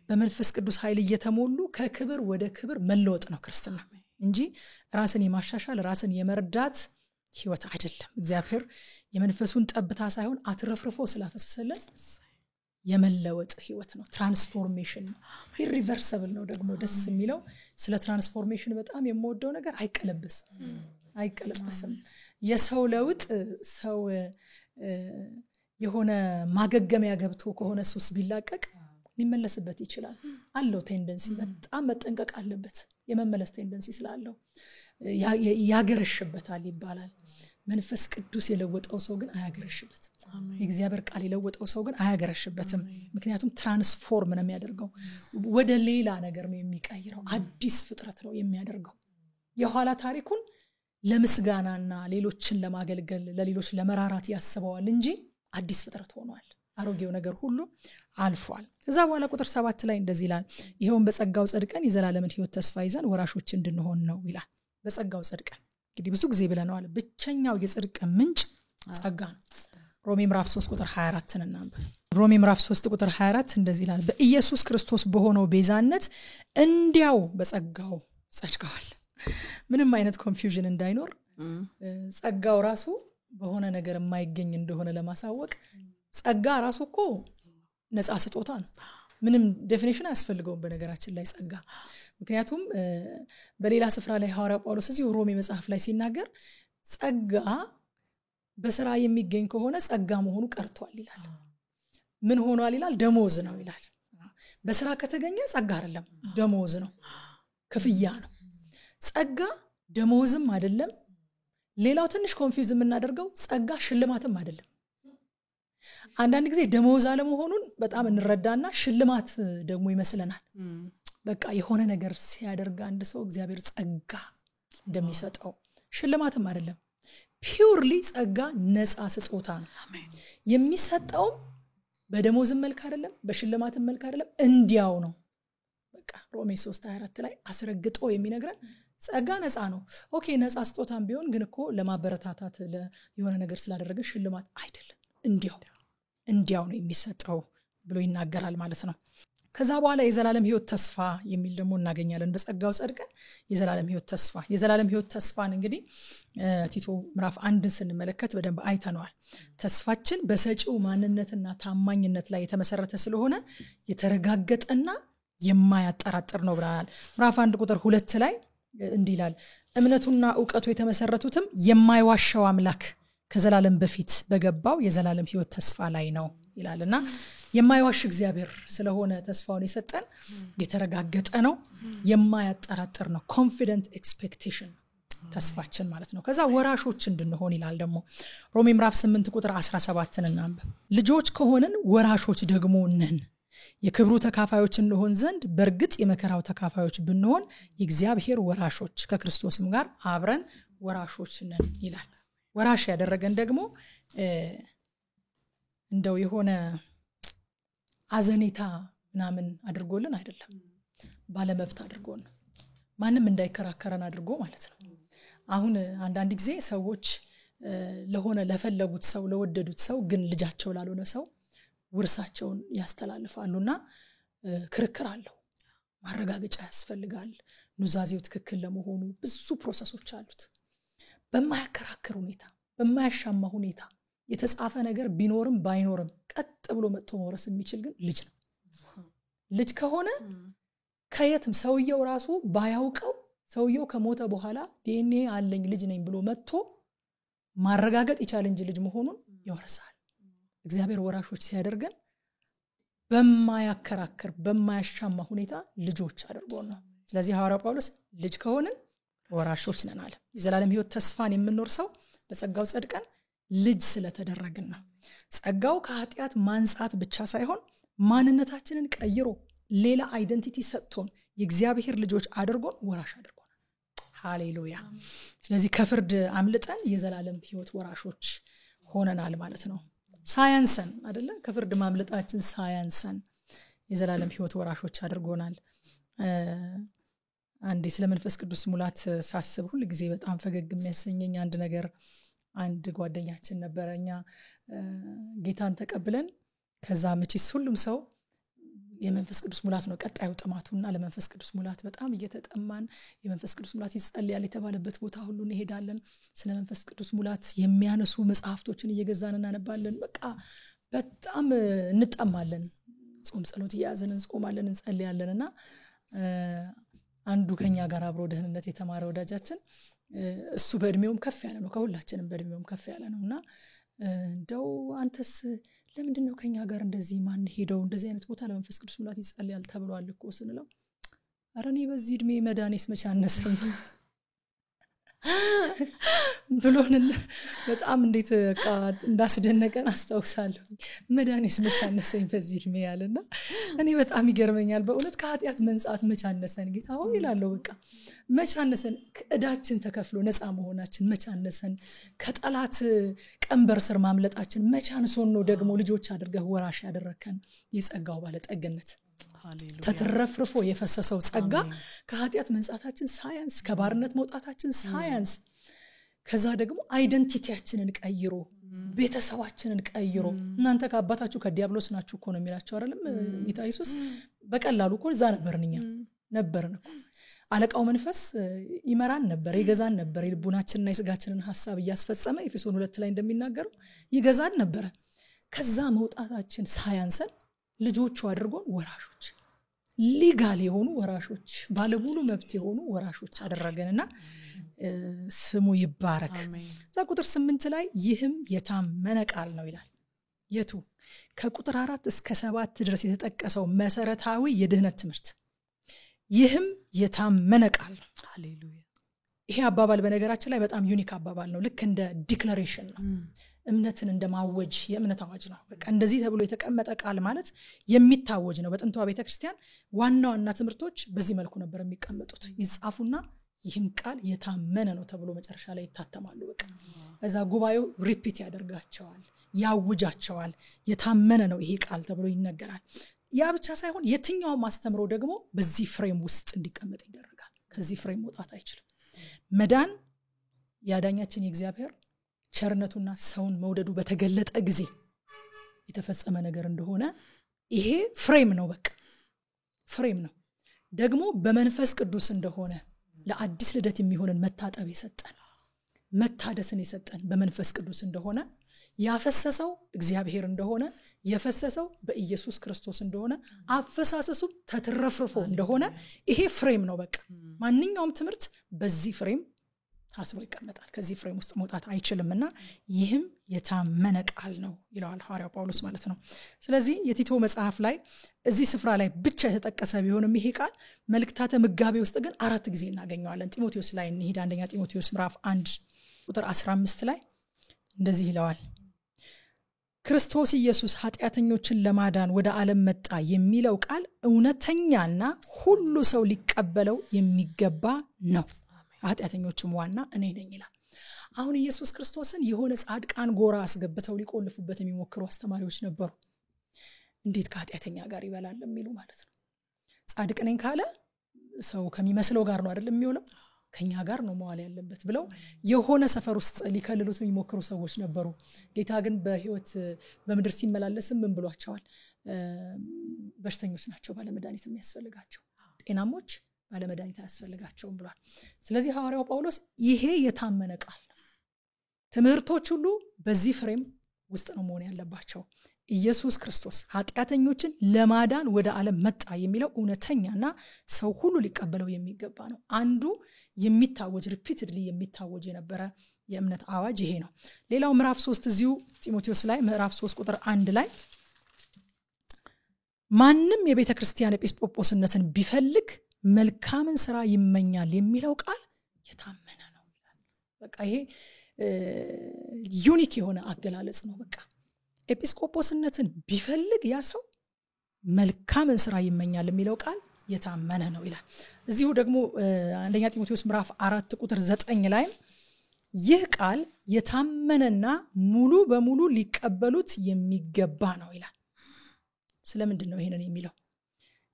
A: በመንፈስ ቅዱስ ኃይል እየተሞሉ ከክብር ወደ ክብር መለወጥ ነው ክርስትና እንጂ ራስን የማሻሻል ራስን የመርዳት ህይወት አይደለም። እግዚአብሔር የመንፈሱን ጠብታ ሳይሆን አትረፍርፎ ስላፈሰሰልን የመለወጥ ህይወት ነው። ትራንስፎርሜሽን ነው። ኢሪቨርሰብል ነው። ደግሞ ደስ የሚለው ስለ ትራንስፎርሜሽን በጣም የምወደው ነገር አይቀለበስም። የሰው ለውጥ ሰው የሆነ ማገገሚያ ገብቶ ከሆነ ሱስ ቢላቀቅ ሊመለስበት ይችላል። አለው ቴንደንሲ በጣም መጠንቀቅ አለበት። የመመለስ ቴንደንሲ ስላለው ያገረሽበታል ይባላል። መንፈስ ቅዱስ የለወጠው ሰው ግን አያገረሽበትም። የእግዚአብሔር ቃል የለወጠው ሰው ግን አያገረሽበትም። ምክንያቱም ትራንስፎርም ነው የሚያደርገው፣ ወደ ሌላ ነገር ነው የሚቀይረው፣ አዲስ ፍጥረት ነው የሚያደርገው። የኋላ ታሪኩን ለምስጋናና ሌሎችን ለማገልገል ለሌሎች ለመራራት ያስበዋል እንጂ አዲስ ፍጥረት ሆኗል። አሮጌው ነገር ሁሉ አልፏል። ከዛ በኋላ ቁጥር 7 ላይ እንደዚህ ይላል፣ ይሄውን በጸጋው ጸድቀን የዘላለምን ህይወት ተስፋ ይዘን ወራሾች እንድንሆን ነው ይላል። በጸጋው ጸድቀን እንግዲህ ብዙ ጊዜ ብለናል፣ ብቸኛው የጽድቅ ምንጭ ጸጋ ነው። ሮሜ ምዕራፍ 3 ቁጥር 24 እናንብብ። ሮሜ ምዕራፍ 3 ቁጥር 24 እንደዚህ ይላል፣ በኢየሱስ ክርስቶስ በሆነው ቤዛነት እንዲያው በጸጋው ጸድቀዋል። ምንም አይነት ኮንፊውዥን እንዳይኖር ጸጋው ራሱ በሆነ ነገር የማይገኝ እንደሆነ ለማሳወቅ ጸጋ ራሱ እኮ ነፃ ስጦታ ነው። ምንም ዴፊኒሽን አያስፈልገውም በነገራችን ላይ ጸጋ። ምክንያቱም በሌላ ስፍራ ላይ ሐዋርያ ጳውሎስ እዚህ ሮሜ መጽሐፍ ላይ ሲናገር ጸጋ በስራ የሚገኝ ከሆነ ጸጋ መሆኑ ቀርቷል ይላል። ምን ሆኗል ይላል? ደሞዝ ነው ይላል። በስራ ከተገኘ ጸጋ አይደለም፣ ደሞዝ ነው፣ ክፍያ ነው። ጸጋ ደሞዝም አይደለም። ሌላው ትንሽ ኮንፊውዝ የምናደርገው ጸጋ ሽልማትም አይደለም። አንዳንድ ጊዜ ደሞዝ አለመሆኑን በጣም እንረዳና ሽልማት ደግሞ ይመስለናል። በቃ የሆነ ነገር ሲያደርግ አንድ ሰው እግዚአብሔር ጸጋ እንደሚሰጠው ሽልማትም አይደለም። ፒውርሊ ጸጋ ነፃ ስጦታ ነው። የሚሰጠውም በደሞዝም መልክ አይደለም፣ በሽልማትም መልክ አይደለም፣ እንዲያው ነው። በቃ ሮሜ 3:24 ላይ አስረግጦ የሚነግረን ጸጋ ነፃ ነው። ኦኬ ነፃ ስጦታም ቢሆን ግን እኮ ለማበረታታት የሆነ ነገር ስላደረገ ሽልማት አይደለም፣ እንዲያው ነው የሚሰጠው ብሎ ይናገራል ማለት ነው። ከዛ በኋላ የዘላለም ህይወት ተስፋ የሚል ደግሞ እናገኛለን። በጸጋው ጸድቀን የዘላለም ህይወት ተስፋን እንግዲህ ቲቶ ምዕራፍ 1 ስንመለከት በደንብ አይተነዋል። ተስፋችን በሰጪው ማንነትና ታማኝነት ላይ የተመሰረተ ስለሆነ የተረጋገጠና የማያጠራጥር ነው ብለናል። ምዕራፍ 1 ቁጥር 2 ላይ እንዲህ ይላል፣ እምነቱና ዕውቀቱ የተመሰረቱትም የማይዋሻው አምላክ ከዘላለም በፊት በገባው የዘላለም ህይወት ተስፋ ላይ ነው ይላልና የማይዋሽ እግዚአብሔር ስለሆነ ተስፋውን የሰጠን የተረጋገጠ ነው፣ የማያጠራጥር ነው። ኮንፊደንት ኤክስፔክቴሽን ተስፋችን ማለት ነው። ከዛ ወራሾች እንድንሆን ይላል ደግሞ ሮሜ ምዕራፍ 8 ቁጥር 17 እናንብብ። ልጆች ከሆንን ወራሾች ደግሞ ነን፣ የክብሩ ተካፋዮች እንሆን ዘንድ በእርግጥ የመከራው ተካፋዮች ብንሆን የእግዚአብሔር ወራሾች ከክርስቶስም ጋር አብረን ወራሾች ነን ይላል። ወራሽ ያደረገን ደግሞ እንደው የሆነ አዘኔታ ምናምን አድርጎልን አይደለም፣ ባለመብት አድርጎን ማንም እንዳይከራከረን አድርጎ ማለት ነው። አሁን አንዳንድ ጊዜ ሰዎች ለሆነ ለፈለጉት ሰው ለወደዱት ሰው ግን ልጃቸው ላልሆነ ሰው ውርሳቸውን ያስተላልፋሉና ክርክር አለው፣ ማረጋገጫ ያስፈልጋል። ኑዛዜው ትክክል ለመሆኑ ብዙ ፕሮሰሶች አሉት። በማያከራክር ሁኔታ በማያሻማ ሁኔታ የተጻፈ ነገር ቢኖርም ባይኖርም ቀጥ ብሎ መጥቶ መውረስ የሚችል ግን ልጅ ነው። ልጅ ከሆነ ከየትም ሰውየው ራሱ ባያውቀው ሰውየው ከሞተ በኋላ ዲኤንኤ አለኝ ልጅ ነኝ ብሎ መጥቶ ማረጋገጥ ይቻል እንጂ ልጅ መሆኑን ይወርሳል። እግዚአብሔር ወራሾች ሲያደርገን በማያከራከር በማያሻማ ሁኔታ ልጆች አድርጎን ነው። ስለዚህ ሐዋርያው ጳውሎስ ልጅ ከሆነን ወራሾች ነን አለ። የዘላለም ሕይወት ተስፋን የምንወርሰው በጸጋው ጸድቀን ልጅ ስለተደረግን ነው። ጸጋው ከኃጢአት ማንጻት ብቻ ሳይሆን ማንነታችንን ቀይሮ ሌላ አይደንቲቲ ሰጥቶን የእግዚአብሔር ልጆች አድርጎን ወራሽ አድርጎናል። ሃሌሉያ። ስለዚህ ከፍርድ አምልጠን የዘላለም ሕይወት ወራሾች ሆነናል ማለት ነው። ሳያንሰን አይደለ? ከፍርድ ማምለጣችን ሳያንሰን የዘላለም ሕይወት ወራሾች አድርጎናል። አንዴ ስለ መንፈስ ቅዱስ ሙላት ሳስብ ሁሉ ጊዜ በጣም ፈገግ የሚያሰኘኝ አንድ ነገር አንድ ጓደኛችን ነበረ። እኛ ጌታን ተቀብለን ከዛ መቼስ ሁሉም ሰው የመንፈስ ቅዱስ ሙላት ነው ቀጣዩ ጥማቱና ለመንፈስ ቅዱስ ሙላት በጣም እየተጠማን የመንፈስ ቅዱስ ሙላት ይጸልያል የተባለበት ቦታ ሁሉ እንሄዳለን። ስለ መንፈስ ቅዱስ ሙላት የሚያነሱ መጽሐፍቶችን እየገዛን እናነባለን። በቃ በጣም እንጠማለን። ጾም ጸሎት እያያዝን እንጾማለን፣ እንጸልያለንና አንዱ ከኛ ጋር አብሮ ደህንነት የተማረ ወዳጃችን እሱ በእድሜውም ከፍ ያለ ነው፣ ከሁላችንም በእድሜውም ከፍ ያለ ነውና እንደው አንተስ ለምንድነው ከኛ ጋር እንደዚህ ማን ሄደው እንደዚህ አይነት ቦታ ለመንፈስ ቅዱስ ሙላት ይጸልያል ተብሏል እኮ ስንለው ኧረ እኔ በዚህ እድሜ መዳኔስ መቼ አነሰኝ ብሎን በጣም እንዴት በቃ እንዳስደነቀን አስታውሳለሁ። መዳኔስ መቼ አነሰኝ በዚህ እድሜ ያለና እኔ በጣም ይገርመኛል በእውነት ከኃጢአት መንጻት መቼ አነሰን ጌታ ሆይ ይላል። በቃ መቼ አነሰን ከዕዳችን ተከፍሎ ነፃ መሆናችን መቼ አነሰን፣ ከጠላት ቀንበር ስር ማምለጣችን መቼ አንሶን ነው ደግሞ ልጆች አድርገህ ወራሽ ያደረከን የጸጋው ባለጠግነት ተትረፍርፎ የፈሰሰው ጸጋ ከኃጢአት መንጻታችን ሳያንስ፣ ከባርነት መውጣታችን ሳያንስ፣ ከዛ ደግሞ አይደንቲቲያችንን ቀይሮ ቤተሰባችንን ቀይሮ እናንተ ከአባታችሁ ከዲያብሎስ ናችሁ እኮ ነው የሚላቸው አይደለም ጌታ ኢየሱስ። በቀላሉ እኮ እዛ ነበርን እኮ አለቃው መንፈስ ይመራን ነበር፣ ይገዛን ነበር። የልቡናችንና የስጋችንን ሐሳብ እያስፈጸመ ኤፌሶን 2 ላይ እንደሚናገረው ይገዛን ነበር። ከዛ መውጣታችን ሳያንሰን ልጆቹ አድርጎን ወራሾች፣ ሊጋል የሆኑ ወራሾች፣ ባለሙሉ መብት የሆኑ ወራሾች አደረገንና ስሙ ይባረክ። እዛ ቁጥር 8 ላይ ይህም የታመነ ቃል ነው ይላል። የቱ? ከቁጥር 4 እስከ 7 ድረስ የተጠቀሰው መሰረታዊ የድህነት ትምህርት ይህም የታመነ ቃል ነው።
B: ሃሌሉያ።
A: ይሄ አባባል በነገራችን ላይ በጣም ዩኒክ አባባል ነው። ልክ እንደ ዲክላሬሽን ነው። እምነትን እንደማወጅ የእምነት አዋጅ ነው። በቃ እንደዚህ ተብሎ የተቀመጠ ቃል ማለት የሚታወጅ ነው። በጥንቷ ቤተክርስቲያን ዋና ዋና ትምህርቶች በዚህ መልኩ ነበር የሚቀመጡት። ይጻፉና ይህም ቃል የታመነ ነው ተብሎ መጨረሻ ላይ ይታተማሉ። በቃ እዛ ጉባኤው ሪፒት ያደርጋቸዋል፣ ያውጃቸዋል። የታመነ ነው ይሄ ቃል ተብሎ ይነገራል። ያ ብቻ ሳይሆን የትኛው ማስተምሮ ደግሞ በዚህ ፍሬም ውስጥ እንዲቀመጥ ይደረጋል። ከዚህ ፍሬም መውጣት አይችልም። መዳን ያዳኛችን የእግዚአብሔር ቸርነቱና ሰውን መውደዱ በተገለጠ ጊዜ የተፈጸመ ነገር እንደሆነ ይሄ ፍሬም ነው። በቃ ፍሬም ነው። ደግሞ በመንፈስ ቅዱስ እንደሆነ ለአዲስ ልደት የሚሆንን መታጠብ የሰጠን መታደስን የሰጠን በመንፈስ ቅዱስ እንደሆነ ያፈሰሰው እግዚአብሔር እንደሆነ የፈሰሰው በኢየሱስ ክርስቶስ እንደሆነ አፈሳሰሱ ተትረፍርፎ እንደሆነ ይሄ ፍሬም ነው። በቃ ማንኛውም ትምህርት በዚህ ፍሬም ታስቦ ይቀመጣል። ከዚህ ፍሬም ውስጥ መውጣት አይችልምና ይህም የታመነ ቃል ነው ይለዋል ሐዋርያው ጳውሎስ ማለት ነው። ስለዚህ የቲቶ መጽሐፍ ላይ እዚህ ስፍራ ላይ ብቻ የተጠቀሰ ቢሆንም ይሄ ቃል መልእክታተ ምጋቤ ውስጥ ግን 4 ጊዜ እናገኘዋለን። ጢሞቴዎስ ላይ እንሂድ። አንደኛ ጢሞቴዎስ ምዕራፍ 1 ቁጥር 15 ላይ እንደዚህ ይለዋል። ክርስቶስ ኢየሱስ ኃጢአተኞችን ለማዳን ወደ ዓለም መጣ የሚለው ቃል እውነተኛና ሁሉ ሰው ሊቀበለው የሚገባ ነው። ኃጢአተኞችም ዋና እኔ ነኝ ይላል። አሁን ኢየሱስ ክርስቶስን የሆነ ጻድቃን ጎራ አስገብተው ሊቆልፉበት የሚሞክሩ አስተማሪዎች ነበሩ። እንዴት ከኃጢአተኛ ጋር ይበላል የሚሉ ማለት ነው። ጻድቅ ነኝ ካለ ሰው ከሚመስለው ጋር ነው አይደል የሚውለው፣ ከኛ ጋር ነው መዋል ያለበት ብለው የሆነ ሰፈር ውስጥ ሊከልሉት የሚሞክሩ ሰዎች ነበሩ። ጌታ ግን በህይወት በምድር ሲመላለስም ምን ብሏቸዋል? በሽተኞች ናቸው ባለመድኃኒት የሚያስፈልጋቸው፣ ጤናሞች ባለመድኃኒት አያስፈልጋቸውም ብሏል። ስለዚህ ሐዋርያው ጳውሎስ ይሄ የታመነ ቃል ነው። ትምህርቶች ሁሉ በዚህ ፍሬም ውስጥ ነው መሆን ያለባቸው። ኢየሱስ ክርስቶስ ኃጢአተኞችን ለማዳን ወደ ዓለም መጣ የሚለው እውነተኛና ሰው ሁሉ ሊቀበለው የሚገባ ነው። አንዱ የሚታወጅ ሪፒትድሊ የሚታወጅ የነበረ የእምነት አዋጅ ይሄ ነው። ሌላው ምዕራፍ 3 እዚሁ ጢሞቴዎስ ላይ ምዕራፍ 3 ቁጥር 1 ላይ ማንም የቤተ ክርስቲያን ኤጲስቆጶስነትን ቢፈልግ መልካምን ስራ ይመኛል የሚለው ቃል የታመነ ነው ይላል። በቃ ይሄ ዩኒክ የሆነ አገላለጽ ነው። በቃ ኤጲስቆጶስነትን ቢፈልግ ያ ሰው መልካምን ስራ ይመኛል የሚለው ቃል የታመነ ነው ይላል። እዚሁ ደግሞ አንደኛ ጢሞቴዎስ ምዕራፍ 4 ቁጥር 9 ላይ ይህ ቃል የታመነና ሙሉ በሙሉ ሊቀበሉት የሚገባ ነው ይላል። ስለምንድን ነው ይሄንን የሚለው?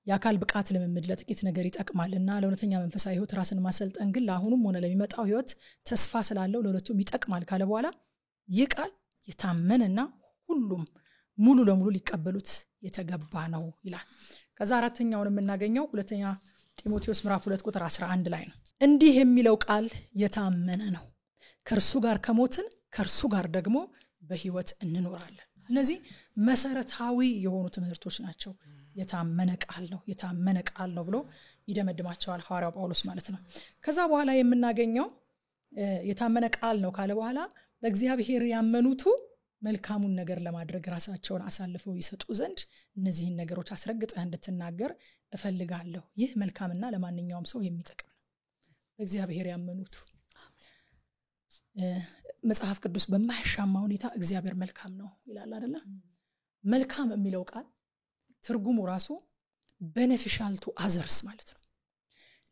A: የአካል ብቃት ልምምድ ለጥቂት ነገር ይጠቅማልና ለእውነተኛ መንፈሳዊ ህይወት ራስን ማሰልጠን ግን ለአሁኑም ሆነ ለሚመጣው ህይወት ተስፋ ስላለው ለሁለቱም ይጠቅማል ካለ በኋላ ይህ ቃል የታመነና ሁሉም ሙሉ ለሙሉ ሊቀበሉት የተገባ ነው ይላል። ከዛ አራተኛውን የምናገኘው ሁለተኛ ጢሞቴዎስ ምዕራፍ 2 ቁጥር 11 ላይ ነው። እንዲህ የሚለው ቃል የታመነ ነው፣ ከእርሱ ጋር ከሞትን ከእርሱ ጋር ደግሞ በህይወት እንኖራለን። እነዚህ መሰረታዊ የሆኑ ትምህርቶች ናቸው። የታመነ ቃል ነው፣ የታመነ ቃል ነው ብሎ ይደመድማቸዋል ሐዋርያው ጳውሎስ ማለት ነው። ከዛ በኋላ የምናገኘው የታመነ ቃል ነው ካለ በኋላ በእግዚአብሔር ያመኑቱ መልካሙን ነገር ለማድረግ ራሳቸውን አሳልፈው ይሰጡ ዘንድ እነዚህን ነገሮች አስረግጠህ እንድትናገር እፈልጋለሁ። ይህ መልካምና ለማንኛውም ሰው የሚጠቅም ነው። በእግዚአብሔር ያመኑቱ መጽሐፍ ቅዱስ በማያሻማ ሁኔታ እግዚአብሔር መልካም ነው ይላል አይደለ? መልካም የሚለው ቃል ትርጉሙ ራሱ beneficial to others ማለት ነው።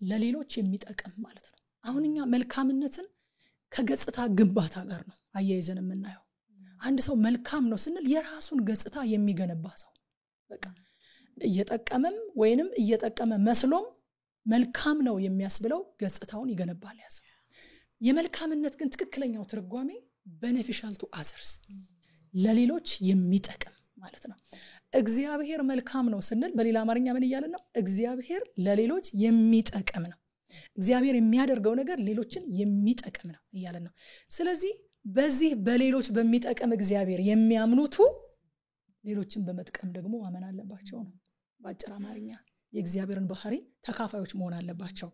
A: ለሌሎች የሚጠቅም ማለት ነው። አሁን እኛ መልካምነትን ከገጽታ ግንባታ ጋር ነው አያይዘን የምናየው። አንድ ሰው መልካም ነው ስንል የራሱን ገጽታ የሚገነባ ሰው በቃ እየጠቀመም ወይንም እየጠቀመ መስሎም መልካም ነው የሚያስብለው ገጽታውን ይገነባል ያሰው። የመልካምነት ግን ትክክለኛው ትርጓሜ beneficial to others ለሌሎች የሚጠቅም ማለት ነው። እግዚአብሔር መልካም ነው ስንል በሌላ አማርኛ ምን ይያለን ነው? እግዚአብሔር ለሌሎች የሚጠቅም ነው። እግዚአብሔር የሚያደርገው ነገር ሌሎችን የሚጠቅም ነው ይያለን ነው። ስለዚህ በዚህ በሌሎች በሚጠቅም እግዚአብሔር የሚያምኑቱ ሌሎችን በመጥቀም ደግሞ ማመን አለባቸው ነው። ባጭር አማርኛ የእግዚአብሔርን ባህሪ ተካፋዮች መሆን አለባቸው።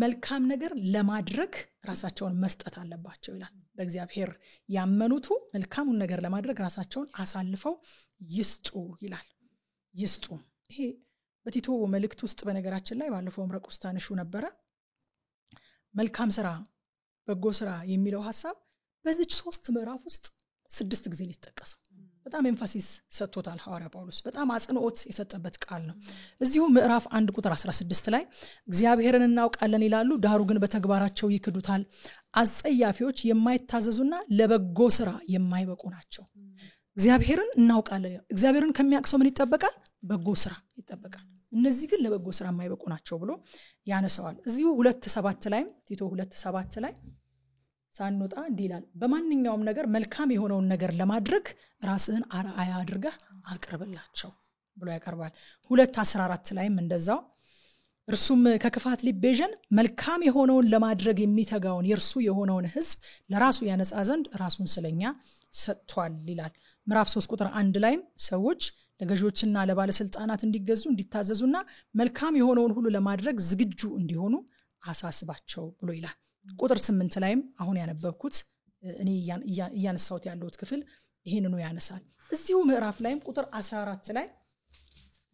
A: መልካም ነገር ለማድረግ ራሳቸውን መስጠት አለባቸው ይላል። በእግዚአብሔር ያመኑቱ መልካሙን ነገር ለማድረግ ራሳቸውን አሳልፈው ይስጡ ይላል። ይስጡ። ይሄ በቲቶ መልእክት ውስጥ በነገራችን ላይ ባለፈው ምረቁስታንሹ ነበረ። መልካም ስራ፣ በጎ ስራ የሚለው ሐሳብ በዚህ 3 ምዕራፍ ውስጥ 6 ጊዜ ሊጠቀሰው በጣም ኤምፋሲስ ሰጥቶታል ሐዋርያ ጳውሎስ። በጣም አጽንኦት የሰጠበት ቃል ነው። እዚሁ ምዕራፍ 1 ቁጥር 16 ላይ እግዚአብሔርን እናውቃለን ይላሉ፣ ዳሩ ግን በተግባራቸው ይክዱታል። አጸያፊዎች፣ የማይታዘዙና ለበጎ ስራ የማይበቁ ናቸው። እግዚአብሔርን እናውቃለን። እግዚአብሔርን ከሚያውቅ ምን ይጠበቃል? በጎ ስራ ይጠበቃል። እነዚህ ግን ለበጎ ስራ የማይበቁ ናቸው ብሎ ያነሳዋል። እዚሁ 2:7 ላይ ቲቶ 2:7 ላይ ሳንወጣ እንዲህ ይላል፣ በማንኛውም ነገር መልካም የሆነውን ነገር ለማድረግ ራስህን አርአያ አድርገህ አቅርብላቸው ብሎ ያቀርባል። 2:14 ላይም እንደዛው እርሱም ከክፋት ሊቤዠን መልካም የሆነውን ለማድረግ የሚተጋውን የእርሱ የሆነውን ሕዝብ ለራሱ ያነጻ ዘንድ ራሱን ስለኛ ሰጥቷል ይላል። ምዕራፍ 3 ቁጥር 1 ላይም ሰዎች ለገዢዎችና ለባለስልጣናት እንዲገዙ እንዲታዘዙና መልካም የሆነውን ሁሉ ለማድረግ ዝግጁ እንዲሆኑ አሳስባቸው ብሎ ይላል። ቁጥር 8 ላይም አሁን ያነበብኩት እኔ እያነሳሁት ያለሁት ክፍል ይሄንኑ ያነሳል። እዚሁ ምዕራፍ ላይም ቁጥር 14 ላይ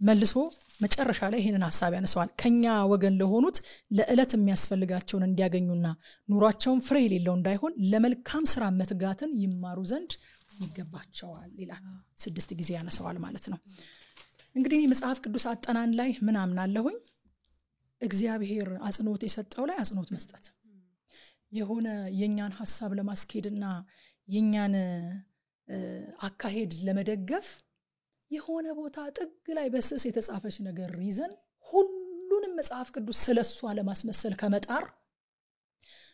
A: መልሶ መጨረሻ ላይ ይሄንን ሐሳብ ያነሳዋል። ከኛ ወገን ለሆኑት ለዕለት የሚያስፈልጋቸውን እንዲያገኙና ኑሯቸውን ፍሬ የሌለው እንዳይሆን ለመልካም ስራ መትጋትን ይማሩ ዘንድ ይገባቸዋል ይላል። 6 ጊዜ ያነሳዋል ማለት ነው። እንግዲህ መጽሐፍ ቅዱስ አጠናን ላይ ምን አምናለሁኝ? እግዚአብሔር አጽንኦት የሰጠው ላይ አጽንኦት መስጠት፣ የሆነ የኛን ሐሳብ ለማስኬድና የኛን አካሄድ ለመደገፍ የሆነ ቦታ ጥግ ላይ በስስ የተጻፈች ነገር ይዘን ሁሉንም መጽሐፍ ቅዱስ ስለሷ ለማስመሰል ከመጣር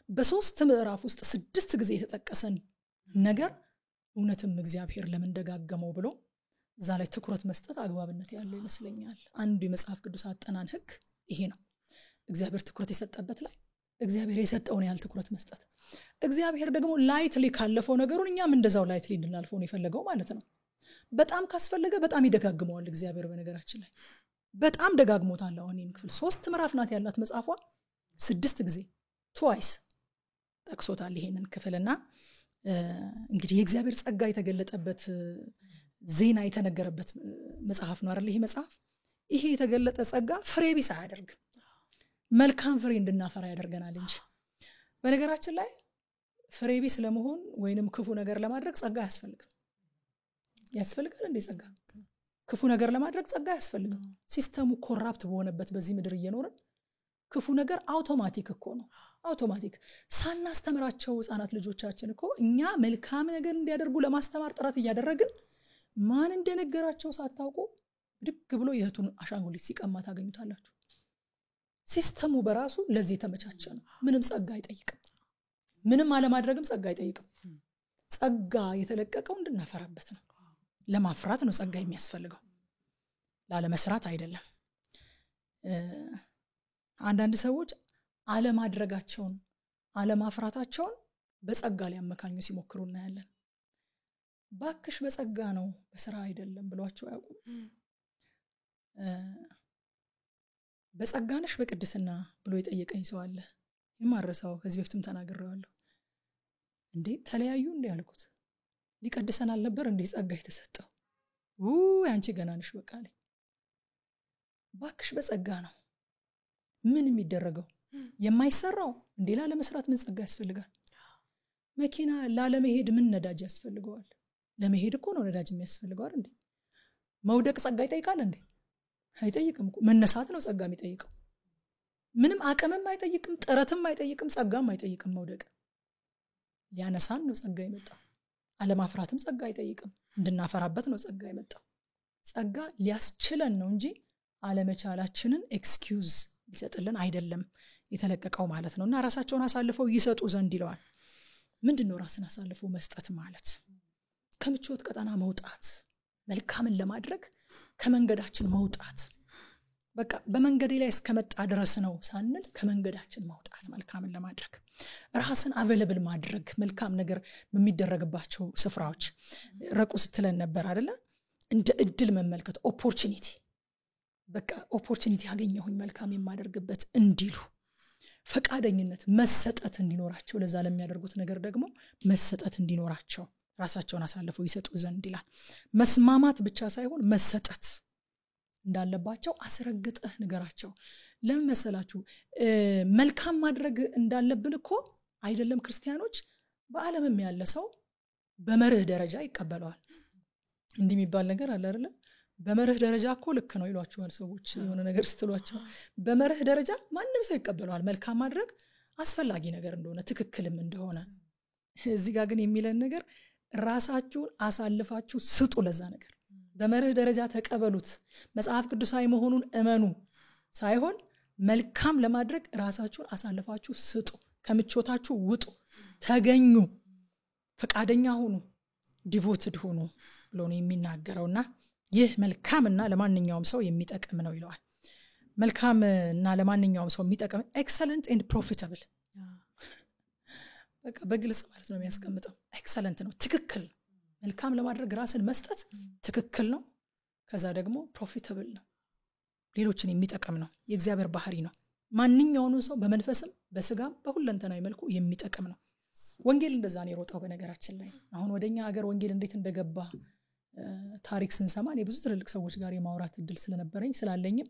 A: በ3 ምዕራፍ ውስጥ 6 ጊዜ የተጠቀሰን ነገር እውነትም እግዚአብሔር ለምን ደጋገመው ብሎ እዛ ላይ ትኩረት መስጠት አግባብነት ያለው ይመስለኛል። አንዱ የመጽሐፍ ቅዱስ አጠናን ህግ ይሄ ነው። እግዚአብሔር ትኩረት የሰጠበት ላይ እግዚአብሔር የሰጠውን ያህል ትኩረት መስጠት። እግዚአብሔር ደግሞ ላይትሊ ካለፈው ነገሩን እኛም እንደዛው ላይትሊ እንድናልፈው ነው የፈለገው ማለት ነው። በጣም ካስፈለገ በጣም ይደጋግመዋል እግዚአብሔር። በነገራችን ላይ በጣም ደጋግሞታል። አሁን ይህን ክፍል 3 ምዕራፍ ናት ያላት መጽሐፏ 6 ጊዜ ትዋይስ ጠቅሶታል ይሄንን ክፍልና እንግዲህ የእግዚአብሔር ጸጋ የተገለጠበት ዜና የተነገረበት መጽሐፍ ነው አይደል? ይሄ መጽሐፍ ይሄ የተገለጠ ጸጋ ፍሬ ቢስ አያደርግም፣ መልካም ፍሬ እንድናፈራ ያደርገናል እንጂ። በነገራችን ላይ ፍሬ ቢስ ለመሆን ወይንም ክፉ ነገር ለማድረግ ጸጋ ያስፈልጋል እንዴ? ጸጋ ክፉ ነገር ለማድረግ ጸጋ ያስፈልጋል። ሲስተሙ ኮራፕት በሆነበት በዚህ ምድር እየኖርን ክፉ ነገር አውቶማቲክ እኮ ነው። አውቶማቲክ ሳናስተምራቸው ህፃናት ልጆቻችን እኮ እኛ መልካም ነገር እንዲያደርጉ ለማስተማር ጥረት እያደረግን ማን እንደነገራቸው ሳታውቁ ድግ ብሎ የእህቱን አሻንጉሊት ሲቀማ ታገኙታላችሁ። ሲስተሙ በራሱ ለዚህ የተመቻቸ ነው። ምንም ጸጋ አይጠይቅም። ምንም አለማድረግም ጸጋ አይጠይቅም። ጸጋ የተለቀቀው እንድናፈራበት ነው። ለማፍራት ነው ጸጋ የሚያስፈልገው፣ ላለመስራት አይደለም። አንዳንድ ሰዎች አለማድረጋቸውን አለማፍራታቸውን በጸጋ ሊያመካኙ ሲሞክሩ እናያለን። ባክሽ በጸጋ ነው በስራ አይደለም ብሏቸው ያውቁ። በጸጋነሽ በቅድስና ብሎ የጠየቀኝ ሰው አለ። የማረሳው ከዚህ በፊትም ተናግሬዋለሁ። እንዴ ተለያዩ እንዴ ያልኩት፣ ሊቀድሰን አልነበር እንዴ ጸጋ የተሰጠው? ያንቺ ገና ነሽ በቃ አለኝ። ባክሽ በጸጋ ነው ምን የሚደረገው የማይሰራው እንዴ? ላለመስራት ምን ጸጋ ያስፈልጋል? መኪና ላለመሄድ ምን ነዳጅ ያስፈልገዋል? ለመሄድ እኮ ነው ነዳጅ የሚያስፈልገው አይደል እንዴ? መውደቅ ጸጋ ይጠይቃል እንዴ? አይጠይቅም እኮ። መነሳት ነው ጸጋ የሚጠይቀው። ምንም አቅምም አይጠይቅም፣ ጥረትም አይጠይቅም፣ ጸጋም አይጠይቅም። መውደቅ ሊያነሳን ነው ጸጋ የመጣው። አለማፍራትም ጸጋ አይጠይቅም፣ እንድናፈራበት ነው ጸጋ የመጣው። ጸጋ ሊያስችለን ነው እንጂ አለመቻላችንን ኤክስኪውዝ ሊሰጥልን አይደለም የተለቀቀው ማለት ነው። እና ራሳቸውን አሳልፈው ይሰጡ ዘንድ ይለዋል። ምንድነው ራስን አሳልፎ መስጠት ማለት? ከምቾት ቀጠና መውጣት፣ መልካምን ለማድረግ ከመንገዳችን መውጣት። በቃ በመንገዴ ላይ እስከመጣ ድረስ ነው ሳንል ከመንገዳችን መውጣት፣ መልካምን ለማድረግ ራስን አቬለብል ማድረግ። መልካም ነገር በሚደረግባቸው ስፍራዎች ረቁ ስትለን ነበር አይደለ? እንደ እድል መመልከት፣ ኦፖርቹኒቲ። በቃ ኦፖርቹኒቲ ያገኘሁኝ መልካም የማደርግበት እንዲሉ ፈቃደኝነት፣ መሰጠት እንዲኖራቸው፣ ለዛ ለሚያደርጉት ነገር ደግሞ መሰጠት እንዲኖራቸው ራሳቸውን አሳልፈው ይሰጡ ዘንድ ይላል። መስማማት ብቻ ሳይሆን መሰጠት እንዳለባቸው አስረግጠህ ንገራቸው። ለምን መሰላችሁ? መልካም ማድረግ እንዳለብን እኮ አይደለም ክርስቲያኖች፣ በዓለምም ያለ ሰው በመርህ ደረጃ ይቀበለዋል። እንዲህ የሚባል ነገር አለ አይደለ? በመርህ ደረጃ እኮ ልክ ነው ይሏቸዋል ሰዎች የሆነ ነገር ስትሏቸው። በመርህ ደረጃ ማንም ሰው ይቀበለዋል መልካም ማድረግ አስፈላጊ ነገር እንደሆነ፣ ትክክልም እንደሆነ። እዚህ ጋር ግን የሚለን ነገር ራሳችሁን አሳልፋችሁ ስጡ ለዛ ነገር። በመርህ ደረጃ ተቀበሉት፣ መጽሐፍ ቅዱሳዊ መሆኑን እመኑ ሳይሆን መልካም ለማድረግ ራሳችሁን አሳልፋችሁ ስጡ፣ ከምቾታችሁ ውጡ፣ ተገኙ፣ ፈቃደኛ ሁኑ፣ ዲቮትድ ሁኑ ብሎ ነው የሚናገረውና ይህ መልካምና ለማንኛውም ሰው የሚጠቅም ነው ይለዋል። መልካምና ለማንኛውም ሰው የሚጠቅም ኤክሰለንት ኤንድ ፕሮፊታብል፣ በቃ በግልጽ ማለት ነው የሚያስቀምጠው። ኤክሰለንት ነው፣ ትክክል። መልካም ለማድረግ ራስን መስጠት ትክክል ነው። ከዛ ደግሞ ፕሮፊታብል ነው፣ ሌሎችን የሚጠቅም ነው፣ የእግዚአብሔር ባህሪ ነው። ማንኛውንም ሰው በመንፈስም በስጋም በሁለንተናዊ መልኩ የሚጠቅም ነው። ወንጌል እንደዛ ነው የሮጣው። በነገራችን ላይ አሁን ወደኛ ሀገር ወንጌል እንዴት እንደገባ ታሪክ ስንሰማ እኔ ብዙ ትልልቅ ሰዎች ጋር የማውራት እድል ስለነበረኝ ስላለኝም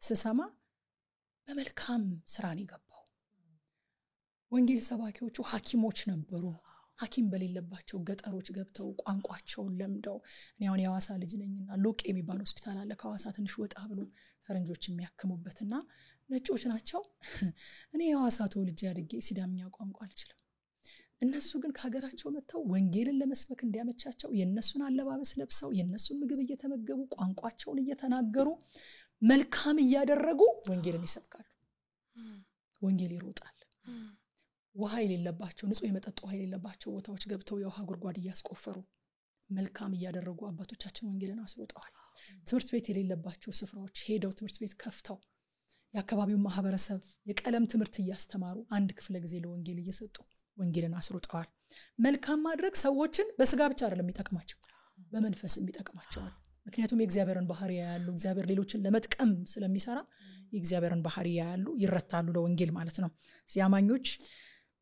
A: ስሰማ በመልካም ስራ ነው የገባው። ወንጌል ሰባኪዎቹ ሐኪሞች ነበሩ። ሐኪም በሌለባቸው ገጠሮች ገብተው ቋንቋቸውን ለምደው፣ እኔ አሁን የሐዋሳ ልጅ ነኝና ሎቄ የሚባል ሆስፒታል አለ ከሐዋሳ ትንሽ ወጣ ብሎ ፈረንጆች የሚያክሙበትና ነጮች ናቸው። እኔ የሐዋሳ ተወልጄ አድጌ ሲዳምኛ ቋንቋ አልችልም። እነሱ ግን ከሀገራቸው መጥተው ወንጌልን ለመስበክ እንዲያመቻቸው የነሱን አለባበስ ለብሰው የነሱን ምግብ እየተመገቡ ቋንቋቸውን እየተናገሩ መልካም እያደረጉ ወንጌልን ይሰብካሉ። ወንጌል ይሮጣል። ውሃ የሌለባቸው፣ ንጹህ የመጠጥ ውሃ የሌለባቸው ቦታዎች ገብተው የውሃ ጉድጓድ እያስቆፈሩ መልካም እያደረጉ አባቶቻችን ወንጌልን አስሮጠዋል። ትምህርት ቤት የሌለባቸው ስፍራዎች ሄደው ትምህርት ቤት ከፍተው የአካባቢው ማህበረሰብ የቀለም ትምህርት እያስተማሩ አንድ ክፍለ ጊዜ ለወንጌል እየሰጡ ወንጌልን አስሩጠዋል። መልካም ማድረግ ሰዎችን በስጋ ብቻ አይደለም የሚጠቅማቸው፣ በመንፈስም ይጠቅማቸዋል። ምክንያቱም የእግዚአብሔርን ባህሪ ያያሉ። እግዚአብሔር ሌሎችን ለመጥቀም ስለሚሰራ የእግዚአብሔርን ባህሪ ያያሉ፣ ይረታሉ ለወንጌል ማለት ነው። አማኞች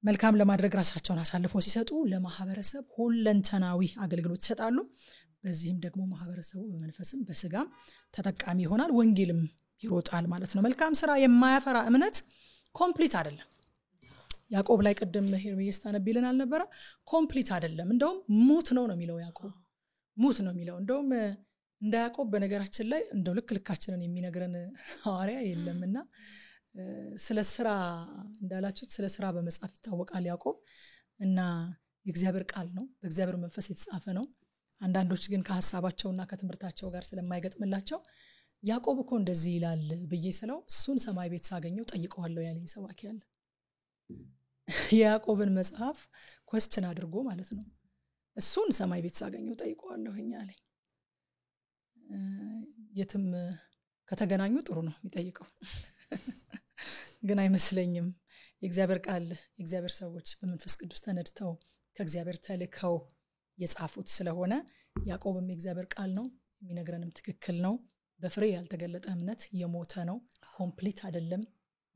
A: መልካም ለማድረግ ራሳቸውን አሳልፈው ሲሰጡ ለማህበረሰብ ሁለንተናዊ አገልግሎት ይሰጣሉ። በዚህም ደግሞ ማህበረሰቡ በመንፈስም በስጋም ተጠቃሚ ይሆናል፣ ወንጌልም ይሮጣል ማለት ነው። መልካም ስራ የማያፈራ እምነት ኮምፕሊት አይደለም። ያዕቆብ ላይ ቀደም ሄርሜስ ታነብልን አልነበረ? ኮምፕሊት አይደለም፣ እንደውም ሙት ነው የሚለው ያዕቆብ። ሙት ነው የሚለው እንደውም እንደ ያዕቆብ በነገራችን ላይ እንደው ልካችንን የሚነግረን ሐዋርያ የለምና ስለ ስራ እንዳላችሁት ስለ ስራ በመጽሐፍ ይታወቃል ያዕቆብ እና የእግዚአብሔር ቃል ነው፣ በእግዚአብሔር መንፈስ የተጻፈ ነው። አንዳንዶች ግን ከሐሳባቸውና ከትምህርታቸው ጋር ስለማይገጥምላቸው ያዕቆብ እኮ እንደዚህ ይላል ብዬ ስለው እሱን ሰማይ ቤት ሳገኘው ጠይቀዋለሁ ያለኝ ሰባኪ ያለ የያዕቆብን መጽሐፍ ኮስችን አድርጎ ማለት ነው። እሱን ሰማይ ቤት ሳገኘው ጠይቀዋለሁ ያለኝ። የትም ከተገናኙ ጥሩ ነው የሚጠይቀው ግን አይመስለኝም። የእግዚአብሔር ቃል የእግዚአብሔር ሰዎች በመንፈስ ቅዱስ ተነድተው ከእግዚአብሔር ተልከው የጻፉት ስለሆነ ያዕቆብም የእግዚአብሔር ቃል ነው፣ የሚነግረንም ትክክል ነው። በፍሬ ያልተገለጠ እምነት የሞተ ነው፣ ኮምፕሊት አይደለም፣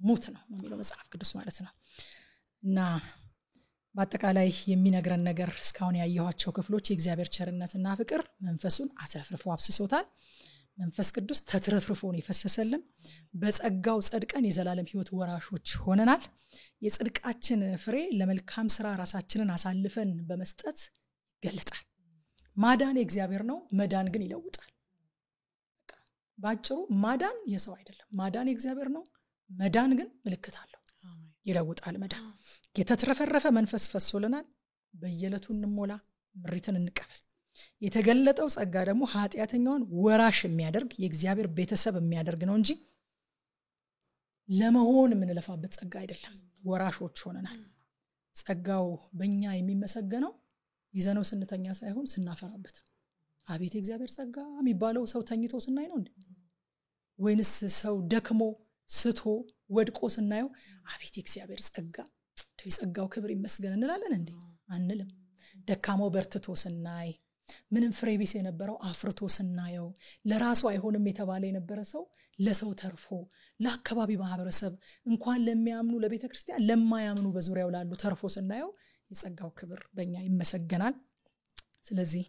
A: ሙት ነው የሚለው መጽሐፍ ቅዱስ ማለት ነው። እና በአጠቃላይ የሚነግረን ነገር እስካሁን ያየኋቸው ክፍሎች የእግዚአብሔር ቸርነትና ፍቅር መንፈሱን አትረፍርፎ አብስሶታል። መንፈስ ቅዱስ ተትረፍርፎን ይፈሰሰልን። በጸጋው ጸድቀን የዘላለም ሕይወት ወራሾች ሆነናል። የጽድቃችን ፍሬ ለመልካም ስራ ራሳችንን አሳልፈን በመስጠት ይገለጣል። ማዳን የእግዚአብሔር ነው፣ መዳን ግን ይለውጣል። ባጭሩ ማዳን የሰው አይደለም፣ ማዳን የእግዚአብሔር ነው። መዳን ግን ምልክት አለው፣ ይለውጣል። መዳን የተትረፈረፈ መንፈስ ፈሶልናል። በየዕለቱ እንሞላ፣ ምሪትን እንቀበል። የተገለጠው ጸጋ ደግሞ ኃጢአተኛውን ወራሽ የሚያደርግ የእግዚአብሔር ቤተሰብ የሚያደርግ ነው እንጂ ለመሆን የምንለፋበት ጸጋ አይደለም። ወራሾች ሆነናል። ጸጋው በእኛ የሚመሰገነው ይዘነው ስንተኛ ሳይሆን ስናፈራበት። አቤት የእግዚአብሔር ጸጋ የሚባለው ሰው ተኝቶ ስናይ ነው እንዴ? ወይንስ ሰው ደክሞ ስቶ ወድቆ ስናየው አቤት የእግዚአብሔር ጸጋ፣ የጸጋው ክብር ይመስገን እንላለን እንዴ? አንልም። ደካማው በርትቶ ስናይ፣ ምንም ፍሬ ቢስ የነበረው አፍርቶ ስናየው፣ ለራሱ አይሆንም የተባለ የነበረ ሰው ለሰው ተርፎ ለአካባቢ ማህበረሰብ እንኳን ለሚያምኑ ለቤተ ክርስቲያን ለማያምኑ በዙሪያው ላሉ ተርፎ ስናየው የጸጋው ክብር በእኛ ይመሰገናል። ስለዚህ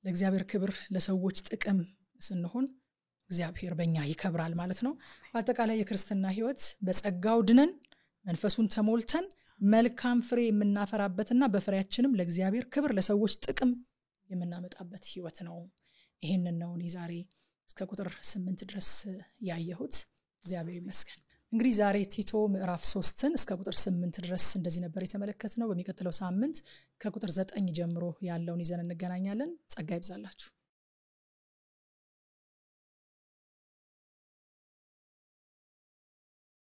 A: ለእግዚአብሔር ክብር ለሰዎች ጥቅም ስንሆን እግዚአብሔር በእኛ ይከብራል ማለት ነው። በአጠቃላይ የክርስትና ህይወት በጸጋው ድነን መንፈሱን ተሞልተን መልካም ፍሬ የምናፈራበትና በፍሬያችንም ለእግዚአብሔር ክብር ለሰዎች ጥቅም የምናመጣበት ህይወት ነው። ይሄንን ነው ዛሬ እስከ ቁጥር 8 ድረስ ያየሁት። እግዚአብሔር ይመስገን። እንግዲህ ዛሬ ቲቶ ምዕራፍ 3ን እስከ ቁጥር 8 ድረስ እንደዚህ ነበር የተመለከትነው። በሚቀጥለው ሳምንት ከቁጥር 9 ጀምሮ ያለውን ይዘን እንገናኛለን። ጸጋ ይብዛላችሁ።